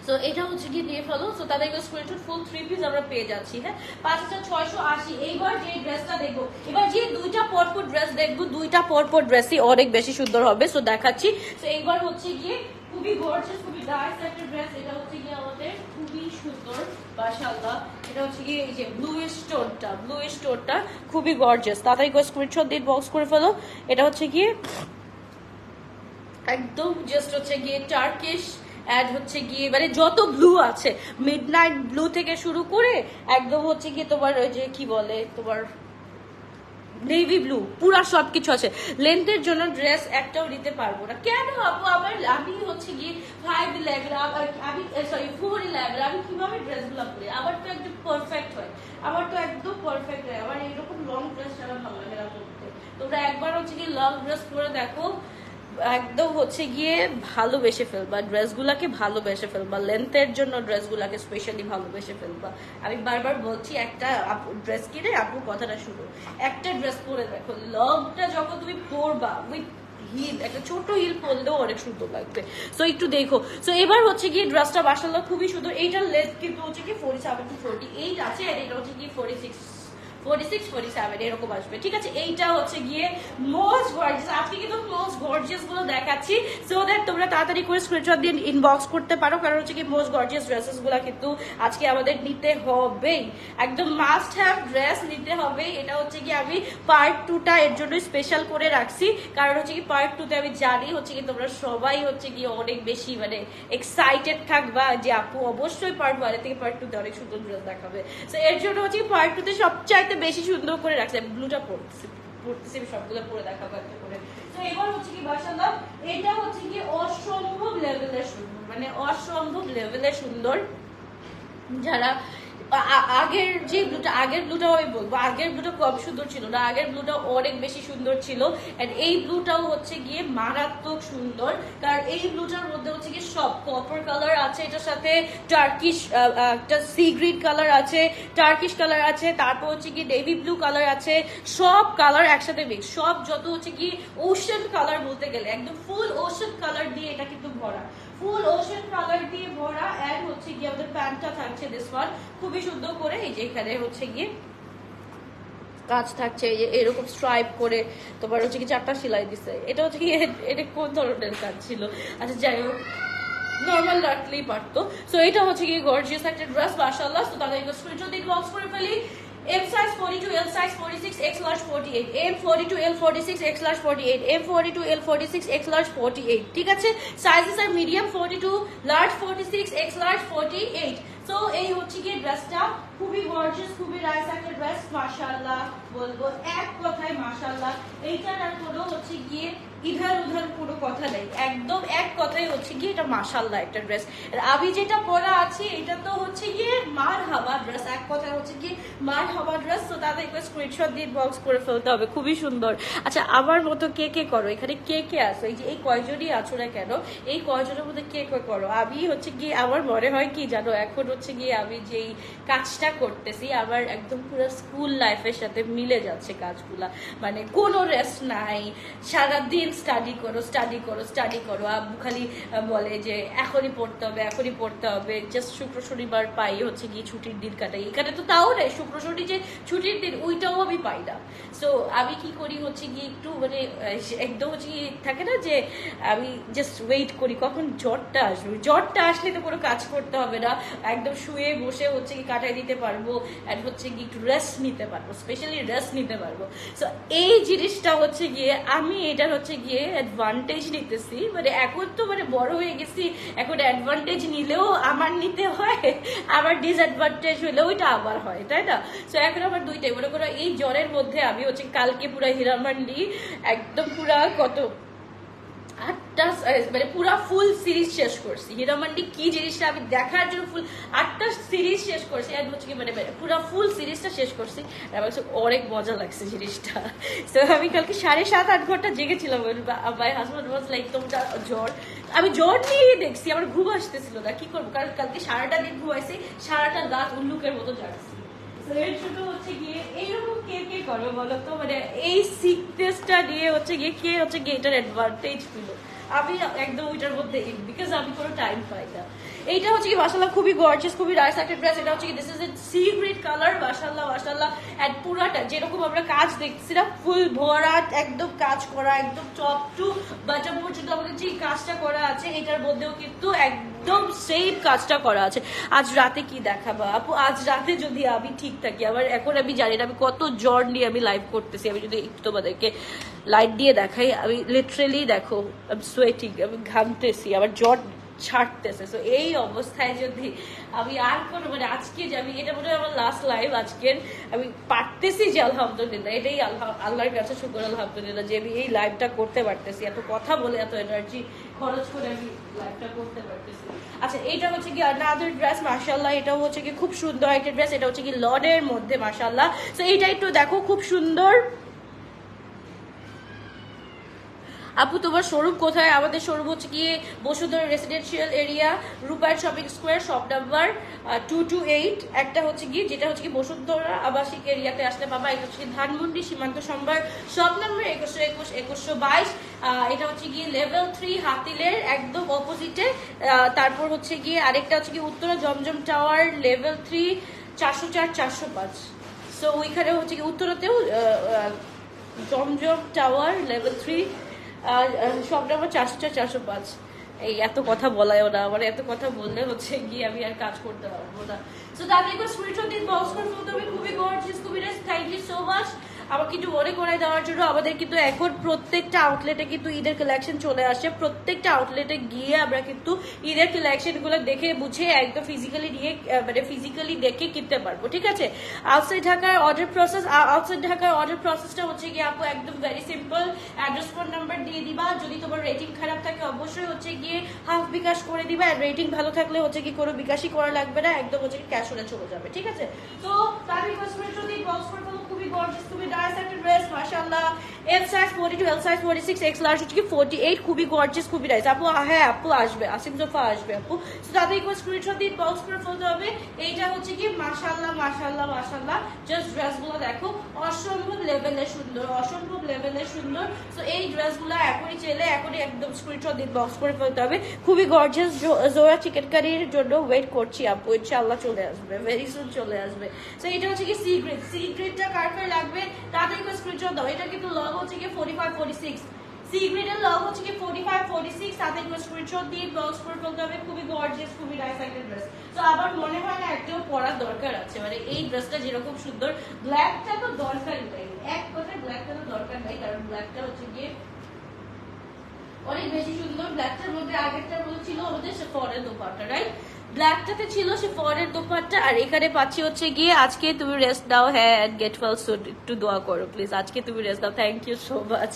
সো এটা হচ্ছে কি দিয়ে ফেলো। সো তাদেরকে স্ক্রিনশট ফুল 3 পিস আমরা পেয়ে যাচ্ছি। হ্যাঁ 5680। এইবার যে ড্রেসটা দেখবো, এবার যে দুইটা পরপর ড্রেস দেখবো, দুইটা পরপর ড্রেসই অনেক বেশি সুন্দর হবে। সো দেখাচ্ছি। সো এইবার হচ্ছে গিয়ে খুবই গর্জিয়াস, খুবই ডার্ক একটা ড্রেস। এটা হচ্ছে গিয়ে আমাদের খুবই সুন্দর মাশাআল্লাহ। এটা হচ্ছে গিয়ে এই যে ব্লু স্টোনটা খুবই গর্জিয়াস। তাড়াতাড়ি করে স্ক্রিনশট দিয়ে বক্স করে ফেলো। এটা হচ্ছে গিয়ে একদম জাস্ট হচ্ছে গিয়ে টার্কিশ অ্যাড হচ্ছে গিয়ে মানে যত ব্লু আছে, মিডনাইট ব্লু থেকে শুরু করে একদম হচ্ছে গিয়ে তোমার ওই যে কি বলে তোমার নেভি ব্লু, পুরা সবকিছু আছে। লেন্থের জন্য ড্রেস একটাও নিতে পারবো না কেন আপু? আমি হচ্ছে গিয়ে 5'11", আমি সরি 4'11", আমি কিভাবে ড্রেসগুলো পরি? আমার তো একদম পারফেক্ট হয়, আমার তো একদম পারফেক্ট হয়। আমার এইরকম লং ড্রেস ছাড়া ভালো লাগে না পরতে। তোমরা একবার হচ্ছে গিয়ে লং ড্রেস পরে দেখো, একদম হচ্ছে গিয়ে ভালোবেসে ফেলবা ড্রেসগুলাকে, ভালোবেসে ফেলবা লেন্থের জন্য ড্রেসগুলাকে স্পেশালি ভালোবেসে ফেলবা। আমি বারবার বলছি একটা ড্রেস কিনে আপু কথাটা শুনো, একটা ড্রেস পরে দেখো, লংটা যখন তুমি পরবা উইথ হিল, একটা ছোট হিল পরলেও অনেক সুন্দর লাগবে। সো একটু দেখো। সো এবার হচ্ছে গিয়ে ড্রেসটা মাশাআল্লাহ খুবই সুন্দর। এইটার লেন্থ কিন্তু হচ্ছে কি 47 to 48 আছে, আর এটা হচ্ছে কি 46-47 এরকম আসবে। ঠিক আছে, এইটা হচ্ছে গিয়ে মোস্ট গর্জিয়াস। আজকে কিন্তু মোস্ট গর্জিয়াস গুলো দেখাচ্ছি, সো দ্যাট তোমরা তাড়াতাড়ি করে স্ক্রিনশট দিয়ে ইনবক্স করতে পারো, কারণ হচ্ছে কি মোস্ট গর্জিয়াস ড্রেসেস গুলো কিন্তু আজকে আমাদের নিতে হবেই, একদম মাস্ট হ্যাভ ড্রেস নিতে হবে। এটা হচ্ছে কি আমি পার্ট 2টা এর জন্য স্পেশাল করে রাখছি, কারণ হচ্ছে কি পার্ট 2তে আমি জানি হচ্ছে কি তোমরা সবাই হচ্ছে কি অনেক বেশি মানে এক্সাইটেড থাকবা যে আপু অবশ্যই পার্ট 1 থেকে পার্ট 2তে অনেক সুন্দর ড্রেস দেখাবে। সো এর জন্য হচ্ছে পার্ট 2তে সবচাইতে বেশি সুন্দর করে রাখছে। ব্লুটা পড়তেছি সবগুলো পরে দেখাবো একটা করে। তো এবার হচ্ছে কি মাশাআল্লাহ, এটা হচ্ছে কি অসম্ভব লেভেলের সুন্দর, মানে অসম্ভব লেভেলের সুন্দর। যারা আগের ব্লুটাও আমি বলবো, আগের ব্লুটা কম সুন্দর ছিল না, আগের ব্লুটা অনেক বেশি সুন্দর ছিল। এন্ড এই ব্লুটাও হচ্ছে গিয়ে মারাত্মক সুন্দর, কারণ এই ব্লুটার মধ্যে হচ্ছে গিয়ে সব কপার কালার আছে, এটার সাথে টার্কিশ একটা সি গ্রিন কালার আছে, টার্কিশ কালার আছে, তারপর হচ্ছে গিয়ে নেভি ব্লু কালার আছে, সব কালার একসাথে মিক্স, সব যত হচ্ছে কি ওশান কালার বলতে গেলে একদম ফুল ওশান কালার দিয়ে এটা কিন্তু ভরা, ফুল ওশান কালার দিয়ে ভরা। এন্ড হচ্ছে গিয়ে আমাদের প্যান্টটা থাকছে দিস ওয়ান খুবই সুন্দর করে, এই যে এখানে হচ্ছে গিয়ে কাজ থাকছে, এই যে এরকম স্ট্রাইপ করে তোমার হচ্ছে কি 4টা সেলাই দিছে। এটা হচ্ছে কি এটা কোন ধরনের কাজ ছিল? আচ্ছা যাই হোক, নর্মাল রাখলেই পারতো। সো এটা হচ্ছে কি গর্জিয়াস একটা ড্রেস মাশাআল্লাহ। তো তাহলে স্ক্রিনশট দিয়ে বক্স করে ফেলি। M size 42, L size 46, X large 48, M 42, L 46, X large 48, M 42, L 46, X large 48। ঠিক আছে, সাইজেস আর medium 42, large 46, X large 48। So এই হচ্ছে কি ড্রেসটা খুবই গর্জিয়াস, খুবই নাইস একটা ড্রেস মাশাআল্লাহ, বলবো এক কথায় মাশাআল্লাহ। এইটার আর কোনো হচ্ছে গিয়ে ইধার উধার পুরো কথা নেই, একদম এক কথাই হচ্ছে গিয়ে এটা মাশাআল্লাহ একটা ড্রেস। আমি যেটা পরা আছি এটা তো হচ্ছে গিয়ে মারহাবা ড্রেস, এক কথায় হচ্ছে গিয়ে মারহাবা ড্রেস। তো তাদের একটু স্ক্রিনশট দিয়ে বক্স করে ফেলতে হবে, খুবই সুন্দর। আচ্ছা আমার মতো কে কে করো এখানে, কে কে আছো? এই যে এই কয়জনই আছো না কেন, এই কয়জনের মধ্যে কে কে করো? আমি হচ্ছে গিয়ে আমার মনে হয় কি জানো, এখন হচ্ছে গিয়ে আমি যেই কাজটা করতেছি আমার একদম পুরো স্কুল লাইফের সাথে মিলে যাচ্ছে কাজগুলা, মানে কোনো রেস্ট নাই, সারাদিন স্টাডি করো। আব্বু খালি বলে যে এখনই পড়তে হবে। জাস্ট শুক্র শনিবার পাই হচ্ছে গিয়ে ছুটির দিন কাটাই, এখানে তো তাও নেই শুক্র শনি যে ছুটির দিন ওইটাও আমি পাই না। সো আমি কি করি হচ্ছে গিয়ে একটু মানে একদম হচ্ছে গিয়ে থাকে না যে আমি জাস্ট ওয়েট করি কখন জ্বরটা আসবে, জ্বরটা আসলে তো কোনো কাজ করতে হবে না, একদম শুয়ে বসে হচ্ছে কি কাটাই দিতে পারবো, আর হচ্ছে কি একটু রেস্ট নিতে পারবো, স্পেশালি রেস্ট নিতে পারবো। সো এই জিনিসটা হচ্ছে গিয়ে আমি এটার হচ্ছে গিয়ে অ্যাডভান্টেজ নিতেছি, মানে এখন তো মানে বড় হয়ে গেছি, এখন অ্যাডভান্টেজ নিলেও আমার নিতে হয়, আবার ডিসঅ্যাডভান্টেজ হলেও এটা আবার হয়, তাই না? সো এখন আমার দুইটাই, মনে করো এই জ্বরের মধ্যে আমি হচ্ছে কালকে পুরা হীরামান্ডি একদম পুরা কত 8টা মানে পুরা ফুল সিরিজ শেষ করছি, হীরামান্ডি কি জিনিসটা আমি দেখার জন্য ফুল 8টা সিরিজ শেষ করছি, আর হচ্ছে কি মানে পুরা ফুল সিরিজটা শেষ করছি, আমার অনেক মজা লাগছে জিনিসটা। তো আমি কালকে 7.5-8 ঘন্টা জেগেছিলাম, মাই হাজব্যান্ড ওয়াজ লাইক তোমরা জ্বর, আমি জ্বর নিয়েই দেখছি, আমার ঘুম আসতেছিল না, কি করবো, কারণ কালকে সারাটা দিন ঘুমাইছি, সারাটা রাত উল্লুকের মতো জাগছি। এর জন্য হচ্ছে গিয়ে এইরকম কে কে করো বলো তো, মানে এই সিকনেসটা নিয়ে হচ্ছে গিয়ে কে হচ্ছে গিয়ে এটার অ্যাডভান্টেজ পেল, আমি একদম ওইটার মধ্যে, বিকজ আমি কোনো টাইম পাই না। এইটা হচ্ছে কি মাশাআল্লাহ খুবই গর্জিয়াস, খুবই নাইস একটা ড্রেস। এটা হচ্ছে কি this is A sea green colour, মাশাআল্লাহ মাশাআল্লাহ। এন্ড পুরাটা যেরকম আমরা কাজ দেখছিলাম ফুল ভরা একদম কাজ করা, একদম টপ টু বটম পর্যন্ত আমাদের যে কাজটা করা আছে এটার মধ্যেও কিন্তু একদম সেম কাজটা করা আছে। আজ রাতে কি দেখাবা আপু? আজ রাতে যদি আমি ঠিক থাকি, আবার এখন আমি জানি না আমি কত জ্বর নিয়ে আমি লাইভ করতেছি, আমি যদি একটু তোমাদেরকে লাইট দিয়ে দেখাই, আমি লিটারেলি দেখো আমি সোয়েটিং, আমি ঘামতেছি, আমার জ্বর ছাড়তেছে। তো এই অবস্থায় যদি আমি আর কোনো মানে আজকে যে আমি এটা মনে হয় আমার লাস্ট লাইভ আজকের, আমি পারতেছি যে আলহামদুলিল্লাহ, এটাই আল্লাহর কাছে শুকর আলহামদুলিল্লাহ যে আমি এই লাইভটা করতে পারতেছি, এত কথা বলে এত এনার্জি খরচ করে আমি লাইভটা করতে পারতেছি। আচ্ছা এইটা হচ্ছে কি আনাদার ড্রেস, মাশাআল্লাহ এটাও হচ্ছে কি খুব সুন্দর একটা ড্রেস। এটা হচ্ছে কি লনের মধ্যে মাশাআল্লাহ। তো এইটা একটু দেখো খুব সুন্দর। আপু তোমার শোরুম কোথায়? আমাদের শোরুম হচ্ছে গিয়ে বসুন্ধরা রেসিডেন্সিয়াল এরিয়া, রূপায়ণ শপিং স্কোয়ার, শপ নাম্বার 228। একটা হচ্ছে গিয়ে যেটা হচ্ছে কি বসুন্ধরা আবাসিক এরিয়াতে আসলে বাবা। এটা হচ্ছে ধানমন্ডি সীমান্ত সম্ভার, শপ নাম্বার 2121 2122। এটা হচ্ছে গিয়ে লেভেল 3 হাতিলের একদম অপোজিটে। তারপর হচ্ছে গিয়ে আরেকটা হচ্ছে কি উত্তরা জমজম টাওয়ার লেভেল 3 404 405। সো ওইখানে হচ্ছে কি উত্তরাতেও জমজম টাওয়ার লেভেল 3 সব নাম্বার 404 405। এই এত কথা বলায়ও না, মানে এত কথা বললে হচ্ছে গিয়ে আমি আর কাজ করতে পারবো না। সো তাদেরকে স্ক্রিনশট দিন, বক্স করে ফেলতে হবে। খুবই গর্জিয়াস, খুবই nice. Thank you so much আমাকে কিন্তু মনে করাই দেওয়ার জন্য। আমাদের কিন্তু এখন প্রত্যেকটা আউটলেটে কিন্তু ঈদের কালেকশন চলে আসে। প্রত্যেকটা আউটলেটে গিয়ে আমরা কিন্তু ঈদের কালেকশন গুলো দেখে বুঝে একদম ফিজিক্যালি নিয়ে মানে ফিজিক্যালি দেখে কিনতে পারবো, ঠিক আছে? আউটসাইড ঢাকার অর্ডার প্রসেসটা হচ্ছে গিয়ে আপু একদম very simple. Address phone number দিয়ে দিবা, যদি তোমার রেটিং খারাপ থাকে অবশ্যই হচ্ছে গিয়ে হাফ বিকাশ করে দিবা। আর রেটিং ভালো থাকলে হচ্ছে কি কোনো বিকাশই করা লাগবে না, একদম হচ্ছে কি ক্যাশ হলে চলে যাবে, ঠিক আছে? তো তার রিকোয়েস্ট করে যদি বক্স করে ফেলো, খুবই গর্জিয়াস, খুবই নাইস একটা ড্রেস মাশাআল্লাহ। L size 42, L size 46, X large হচ্ছে কি 48। খুবই গর্জিয়াস, খুবই নাইস আপু। হ্যাঁ আপু আসবে, আসিম জোফা আসবে আপু। তো তাদের রিকোয়েস্ট স্ক্রিনশট দিন, বক্স করে ফেলতে হবে। এইটা হচ্ছে কি মাশাআল্লাহ মাশাআল্লাহ মাশাআল্লাহ। জাস্ট ড্রেসগুলো দেখো অসম্ভব লেভেলে সুন্দর, অসম্ভব লেভেলে সুন্দর। তো এই ড্রেসগুলো এখনই চাইলে এখনই একদম স্ক্রিনশট দিন, বক্স করে ফেলতে হবে। খুবই গর্জিয়াস। জোড়া চিকেন কারির জন্য ওয়েট করছি আপু, ইনশাআল্লাহ চলে আসবে, ভেরি সুন চলে আসবে। তো এটা হচ্ছে কি সি গ্রেড, সি গ্রেডটা কার কার লাগবে তাদের স্ক্রিনশট দাও। এটা কিন্তু লগ হচ্ছে কি 45 46, সি গ্রেডের লগ হচ্ছে কি 45 46। তাদের স্ক্রিনশট দিয়ে বক্স করে ফেলতে হবে। খুবই গর্জিয়াস, খুবই নাইস একটা ড্রেস। তো আবার মনে হয় না একটাও পরার দরকার আছে, মানে এই ড্রেসটা যেরকম সুন্দর, ব্ল্যাকটা তো দরকারই নাই, এক কথায় ব্ল্যাকটা তো দরকার নাই, কারণ ব্ল্যাকটা হচ্ছে গিয়ে অনেক বেশি সুন্দর। ব্ল্যাকটার মধ্যে আগেরটার মধ্যে ছিল আমাদের সে ফরের দোপাট্টা, রাইট? ব্ল্যাকটাতে ছিল সে ফরের দোপাট্টা, আর এখানে পাচ্ছি হচ্ছে গিয়ে আজকে তুমি রেস্ট দাও, হ্যাঁ গেট ওয়েল সুন, একটু দোয়া করো প্লিজ, আজকে তুমি রেস্ট দাও। Thank you so much,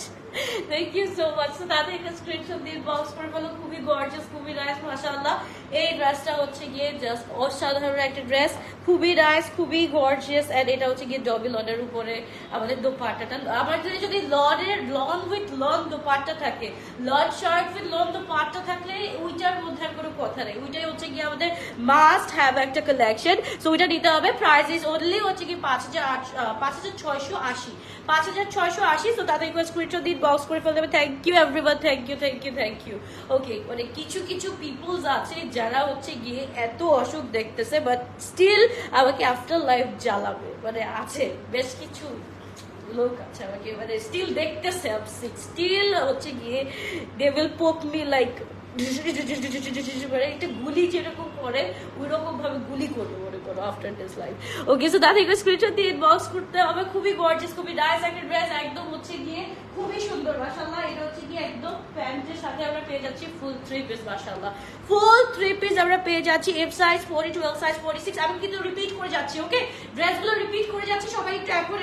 thank you so much. তো তাদের একটা স্ক্রিনশট দিয়ে বক্স করে ফেলো। খুবই গর্জিয়াস, খুবই নাইস মাশাআল্লাহ। এই ড্রেসটা হচ্ছে গিয়ে জাস্ট অসাধারণ একটা ড্রেস, খুবই নাইস, খুবই গর্জিয়াস। এন্ড এটা হচ্ছে গিয়ে ডবল লনের উপরে আমাদের দোপাট্টাটা। আমাদের যদি লন উইথ লন দোপাট্টা থাকে, lawn shirt with lawn dupatta থাকলে ওইটার মধ্যে আর কোনো কথা নেই, ওইটাই হচ্ছে গিয়ে আমাদের মাস্ট হ্যাভ একটা কালেকশন। সো ওইটা নিতে হবে। প্রাইস ইজ অনলি হচ্ছে কি 5680, 5680। তো তাদের স্ক্রিনশট দিন, বক্স করে ফেলতে হবে। Thank you everyone, thank you thank you thank you. Okay, মানে কিছু কিছু পিপলস আছে যারা হচ্ছে গিয়ে এত অসুখ দেখতেছে বাট স্টিল আমাকে আফটার লাইফ জ্বালাবে, মানে আছে বেশ কিছু লোক আছে আমাকে মানে স্টিল দেখতেছে, স্টিল হচ্ছে গিয়ে দে উইল পোক মি লাইক একটা গুলি যেরকম করে ওই রকম ভাবে গুলি করবো মনে করো after this life. Okay, so তাদের স্ক্রিনশট দিয়ে বক্স করতে হবে। খুবই গর্জিয়াস, খুবই নাইস একটা ড্রেস, একদম হচ্ছে গিয়ে খুবই সুন্দর মাশাআল্লাহ। এটা হচ্ছে গিয়ে একদম প্যান্টের সাথে আমরা পেয়ে যাচ্ছি ফুল 3 পিস মাশাআল্লাহ, ফুল 3 পিস আমরা পেয়ে যাচ্ছি। F size 42, L size 46। আমি কিন্তু রিপিট করে যাচ্ছি, ওকে ড্রেসগুলো রিপিট করে যাচ্ছি। সবাই একটু এখন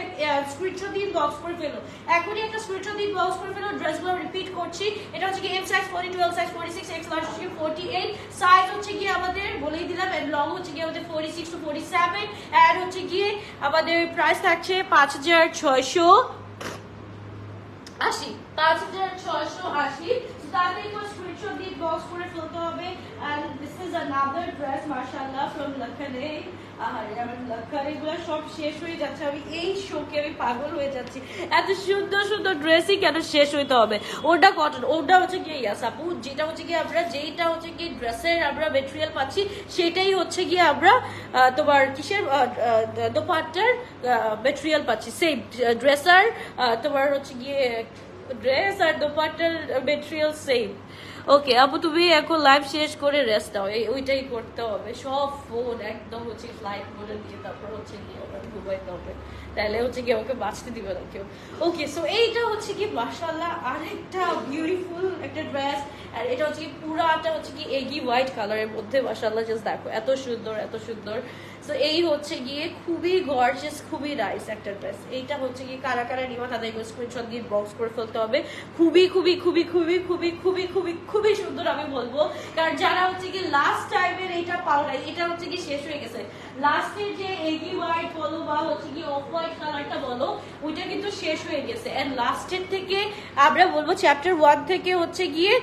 স্ক্রিনশট দিয়ে বক্স করে ফেলো, এখনই একটা স্ক্রিনশট দিয়ে বক্স করে ফেলো। ড্রেসগুলো রিপিট করছি। এটা হচ্ছে কি M size 42, L size 46, X large হচ্ছে 48। সাইজ হচ্ছে গিয়ে আমাদের বলেই দিলাম, এন্ড লং হচ্ছে গিয়ে আমাদের 46 to 47। এন্ড হচ্ছে গিয়ে আমাদের প্রাইস থাকছে 5680, 5680। তাড়াতাড়ি করে স্ক্রিনশট দিয়ে বক্স করে ফেলতে হবে। and this is another dress mashallah from লাখানে। আরে আমার লাখানে গুলো সব শেষ হয়ে যাচ্ছে, আমি এই শোকে আমি পাগল হয়ে যাচ্ছি। এত সুন্দর সুন্দর ড্রেসই কেন শেষ হইতে হবে? ওটা কটন, ওটা হচ্ছে গিয়ে ইয়াস আপু, যেটা হচ্ছে গিয়ে আমরা যেইটা হচ্ছে গিয়ে ড্রেসের আমরা মেটেরিয়াল পাচ্ছি সেটাই হচ্ছে গিয়ে আমরা তোমার কিসের দোপাট্টার মেটেরিয়াল পাচ্ছি। সেই ড্রেস আর তোমার হচ্ছে গিয়ে ড্রেস আর দোপাট্টার মেটেরিয়াল সেম। ওকে আপু তুমি এখন লাইভ শেষ করে রেস্ট নাও, ওইটাই করতে হবে। সব ফোন একদম হচ্ছে ফ্লাইট মোডে দিয়ে তারপর হচ্ছে গিয়ে ওটা ঘুমাইতে হবে, তাহলে হচ্ছে গিয়ে ওকে বাঁচতে দিবে না কেউ। ওকে সো এইটা হচ্ছে কি মাশাআল্লাহ আরেকটা বিউটিফুল একটা ড্রেস। আর এটা হচ্ছে কি পুরাটা হচ্ছে কি এগি হোয়াইট কালারের মধ্যে মাশাআল্লাহ, জাস্ট দেখো এত সুন্দর এত সুন্দর। সো এই হচ্ছে গিয়ে খুবই গর্জিয়াস খুবই নাইস একটা ড্রেস। এইটা হচ্ছে গিয়ে কারা কারা নিবা তাদের স্ক্রিনশট দিয়ে বক্স করে ফেলতে হবে। খুবই খুবই খুবই খুবই খুবই খুবই খুবই খুবই সুন্দর আমি বলবো, কারণ যারা হচ্ছে কি লাস্ট টাইমের এইটা পাও নাই, এটা হচ্ছে কি শেষ হয়ে গেছে। লাস্টের যে এগি হোয়াইট বলো বা হচ্ছে কি অফ হোয়াইট কালারটা বলো, ওইটা কিন্তু শেষ হয়ে গেছে। এন্ড লাস্টের থেকে আমরা বলবো চ্যাপ্টার 1 থেকে হচ্ছে গিয়ে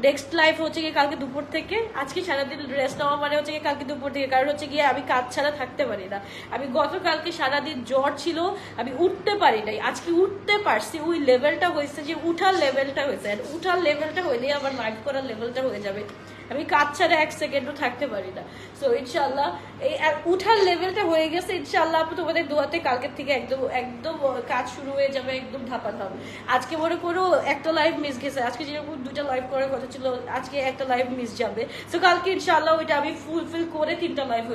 নেক্সট লাইফ হচ্ছে গিয়ে কালকে দুপুর থেকে। আজকে সারাদিন রেস্ট নেওয়া মানে হচ্ছে গিয়ে কালকে দুপুর থেকে, কারণ হচ্ছে গিয়ে আমি কাজ ছাড়া থাকতে পারি না। আমি গতকালকে সারাদিন জ্বর ছিল, আমি উঠতে পারি নাই, আজকে উঠতে পারছি। ওই লেভেলটা হয়েছে যে উঠার লেভেলটা হয়েছে, উঠার লেভেলটা হইলেই আমার মাইন্ড করার লেভেলটা হয়ে যাবে। আমি কাজ ছাড়া 1 সেকেন্ডও থাকতে পারি না। সো ইনশাল্লাহ এই উঠার লেভেলটা হয়ে গেছে ইনশাল্লাহ আপু, তোমাদের দোয়াতে কালকের থেকে একদম একদম কাজ শুরু হয়ে যাবে একদম ধাপাধাপ। আজকে মনে করো একটা লাইভ মিস গেছে, আজকে যেরকম 2টা লাইভ করার কথা ছিল আজকে একটা লাইভ মিস যাবে। সো কালকে ইনশাল্লাহ ওইটা আমি ফুলফিল করে 3টা লাইভ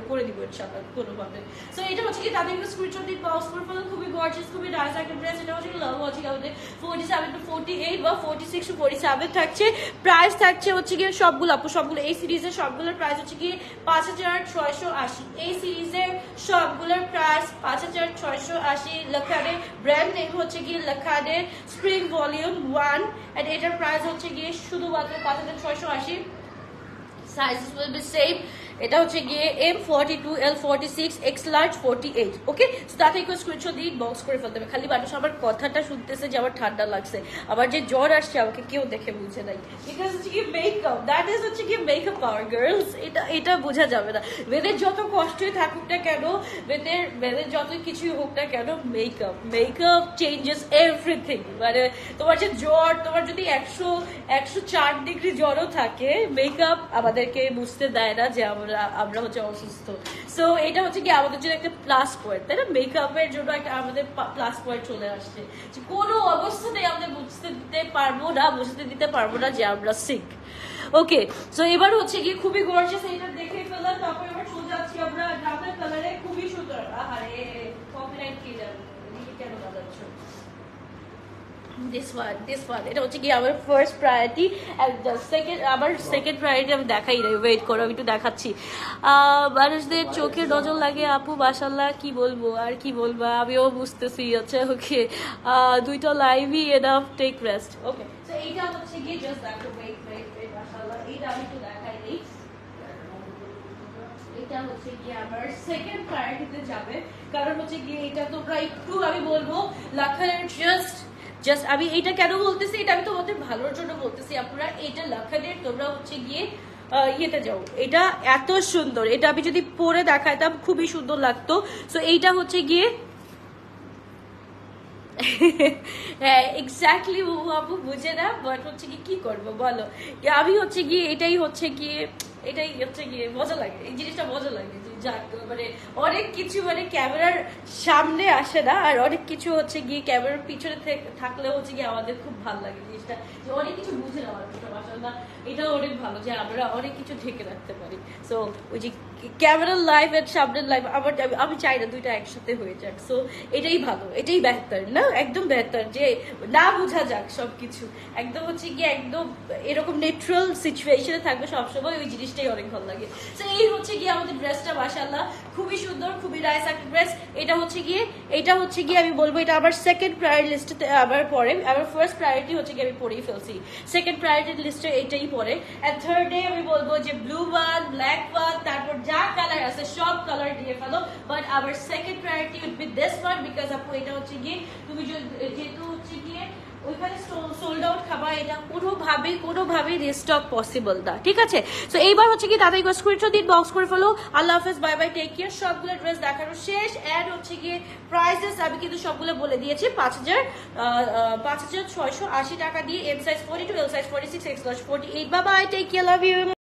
করে দিব ইনশাল্লাহ কোনোভাবে। সো এটা হচ্ছে কি তাদের স্ক্রিনশট দিয়ে বক্স করে ফেলো। খুবই গর্জিয়াস খুবই নাইস একটা ড্রেস। এটা হচ্ছে লাভ হচ্ছে আমাদের 47 to 48 বা 46 to 47 থাকছে। প্রাইস থাকছে হচ্ছে গিয়ে সবগুলো আপু সবগুলো এই সিরিজের সবগুলোর প্রাইস হচ্ছে কি 5680। এই সিরিজের সবগুলোর প্রাইস 5680। লাখানে ব্র্যান্ড নেম হচ্ছে কি লাখানে স্প্রিং ভলিউম 1 এন্ড এটার প্রাইস হচ্ছে গিয়ে শুধুমাত্র 5680। Sizes will be same. এটা হচ্ছে গিয়ে M42 L46 X large 48। Okay so তাতে একটু স্ক্রিনশট দিয়ে বক্স করে ফেলতে হবে। খালি মানুষ আমার কথাটা শুনতেছে যে আমার ঠান্ডা লাগছে, আবার যে জ্বর আসছে আমাকে কেউ দেখে বুঝে নাই। বিকজ হচ্ছে কি মেকআপ, দ্যাট ইজ হচ্ছে কি মেকআপ পাওয়ার গার্লস। এটা বোঝা যাবে না। বেদের যত কষ্টই থাকুক না কেন, বেদের যত কিছুই হোক না কেন, মেকআপ চেঞ্জেস এভরিথিং। মানে তোমার যে জ্বর, তোমার যদি 104 ডিগ্রি জ্বরও থাকে, মেকআপ আমাদেরকে বুঝতে দেয় না যে আমরা হচ্ছে অসুস্থ। সো এটা হচ্ছে কি আমাদের জন্য একটা প্লাস পয়েন্ট, তাই না? মেকআপের জন্য একটা আমাদের প্লাস পয়েন্ট চলে আসছে যে কোনো অবস্থাতেই আমরা বুঝতে দিতে পারবো না যে আমরা সিক। ওকে সো এবার হচ্ছে কি খুবই গর্জিয়াস, এটা দেখে ফেললাম। তারপর এবার চলে যাচ্ছি আমরা ডাবল কালারে, খুবই সুন্দর। আহারে কপিরাইট কি যাবে কেন বাজাচ্ছ? this one এটা হচ্ছে কি আমার ফার্স্ট প্রায়োরিটি। আমার সেকেন্ড প্রায়োরিটি আমি দেখাই নাই, ওয়েট করো আমি একটু দেখাচ্ছি। মানুষদের চোখে নজর লাগে আপু মাশাআল্লাহ, কি বলবো আর কি বলবো আমিও বুঝতেছি। আচ্ছা ওকে 2টা লাইভই enough, take rest. Okay so এইটা হচ্ছে গিয়ে জাস্ট দেখো, ওয়েট মাশাআল্লাহ এইটা আমি একটু দেখাই দিই। এটা হচ্ছে গিয়ে আমার সেকেন্ড প্রায়োরিটিতে যাবে, কারণ হচ্ছে গিয়ে এটা তোমরা একটু আমি বলবো লাখানের জাস্ট আমি এইটা কেন বলতেছি, এটা আমি তোমাদের ভালোর জন্য বলতেছি আপনারা। এটা লাখানের তোমরা হচ্ছে গিয়ে ইয়েতে যাও, এটা এত সুন্দর, এটা আমি যদি পরে দেখাইতাম খুবই সুন্দর লাগতো। সো এইটা হচ্ছে গিয়ে হ্যাঁ এক্স্যাক্টলি আপু বুঝে না, বাট হচ্ছে কি করবো বলো, আমি হচ্ছে গিয়ে এটাই হচ্ছে গিয়ে মজা লাগে, এই জিনিসটা মজা লাগে যে যাক মানে অনেক কিছু মানে ক্যামেরার সামনে আসে না, আর অনেক কিছু হচ্ছে গিয়ে ক্যামেরার পিছনে থাকলে হচ্ছে গিয়ে আমাদের খুব ভালো লাগে জিনিসটা, যে অনেক কিছু বুঝে নেওয়ার মাশাআল্লাহ। এটাও অনেক ভালো যে আমরা অনেক কিছু ঢেকে রাখতে পারি। সো ওই যে ক্যামেরার লাইফ আর সামনের লাইফ আমি চাই না দুইটা একসাথে হয়ে যাক। সো এটাই ভালো, এটাই বেহতর না, একদম বেহতর যে না বোঝা যাক সবকিছু, একদম হচ্ছে গিয়ে একদম এরকম নেচারাল সিচুয়েশনে থাকবে সবসময়, ওই জিনিসটাই অনেক ভালো লাগে। তো এই হচ্ছে গিয়ে আমাদের ড্রেসটা মাশাআল্লাহ খুবই সুন্দর খুবই নাইস একটা ড্রেস। এটা হচ্ছে গিয়ে আমি বলবো এটা আমার সেকেন্ড প্রায়োরিটি লিস্টে আবার পরে, আমার ফার্স্ট প্রায়োরিটি হচ্ছে গিয়ে আমি পরেই ফেলছি, সেকেন্ড প্রায়োরিটি লিস্টে এইটাই পরে। এন্ড থার্ড ডে আমি বলবো যে ব্লু ওয়ান, ব্ল্যাক ওয়ান, তারপর যা কালার আছে সব কালার দিয়ে ফেলো, বাট আমার second priority would be this one, because আপু এটা হচ্ছে গিয়ে তুমি যেহেতু হচ্ছে গিয়ে ওইখানে সোল্ড আউট খাবার, এটা কোনোভাবেই রিস্টক পসিবল না, ঠিক আছে? সো এইবার হচ্ছে কি তাড়াতাড়ি করে স্ক্রিনশট দিন, বক্স করে ফেলো। আল্লাহ হাফেজ, বাই বাই, টেক কেয়ার। সবগুলো ড্রেস দেখানো শেষ। অ্যাড হচ্ছে গিয়ে প্রাইসেস আমি কিন্তু সবগুলো বলে দিয়েছি। 5,680 টাকা দিয়ে M size 42, L size 46, X large 48। Bye bye, take care, love you.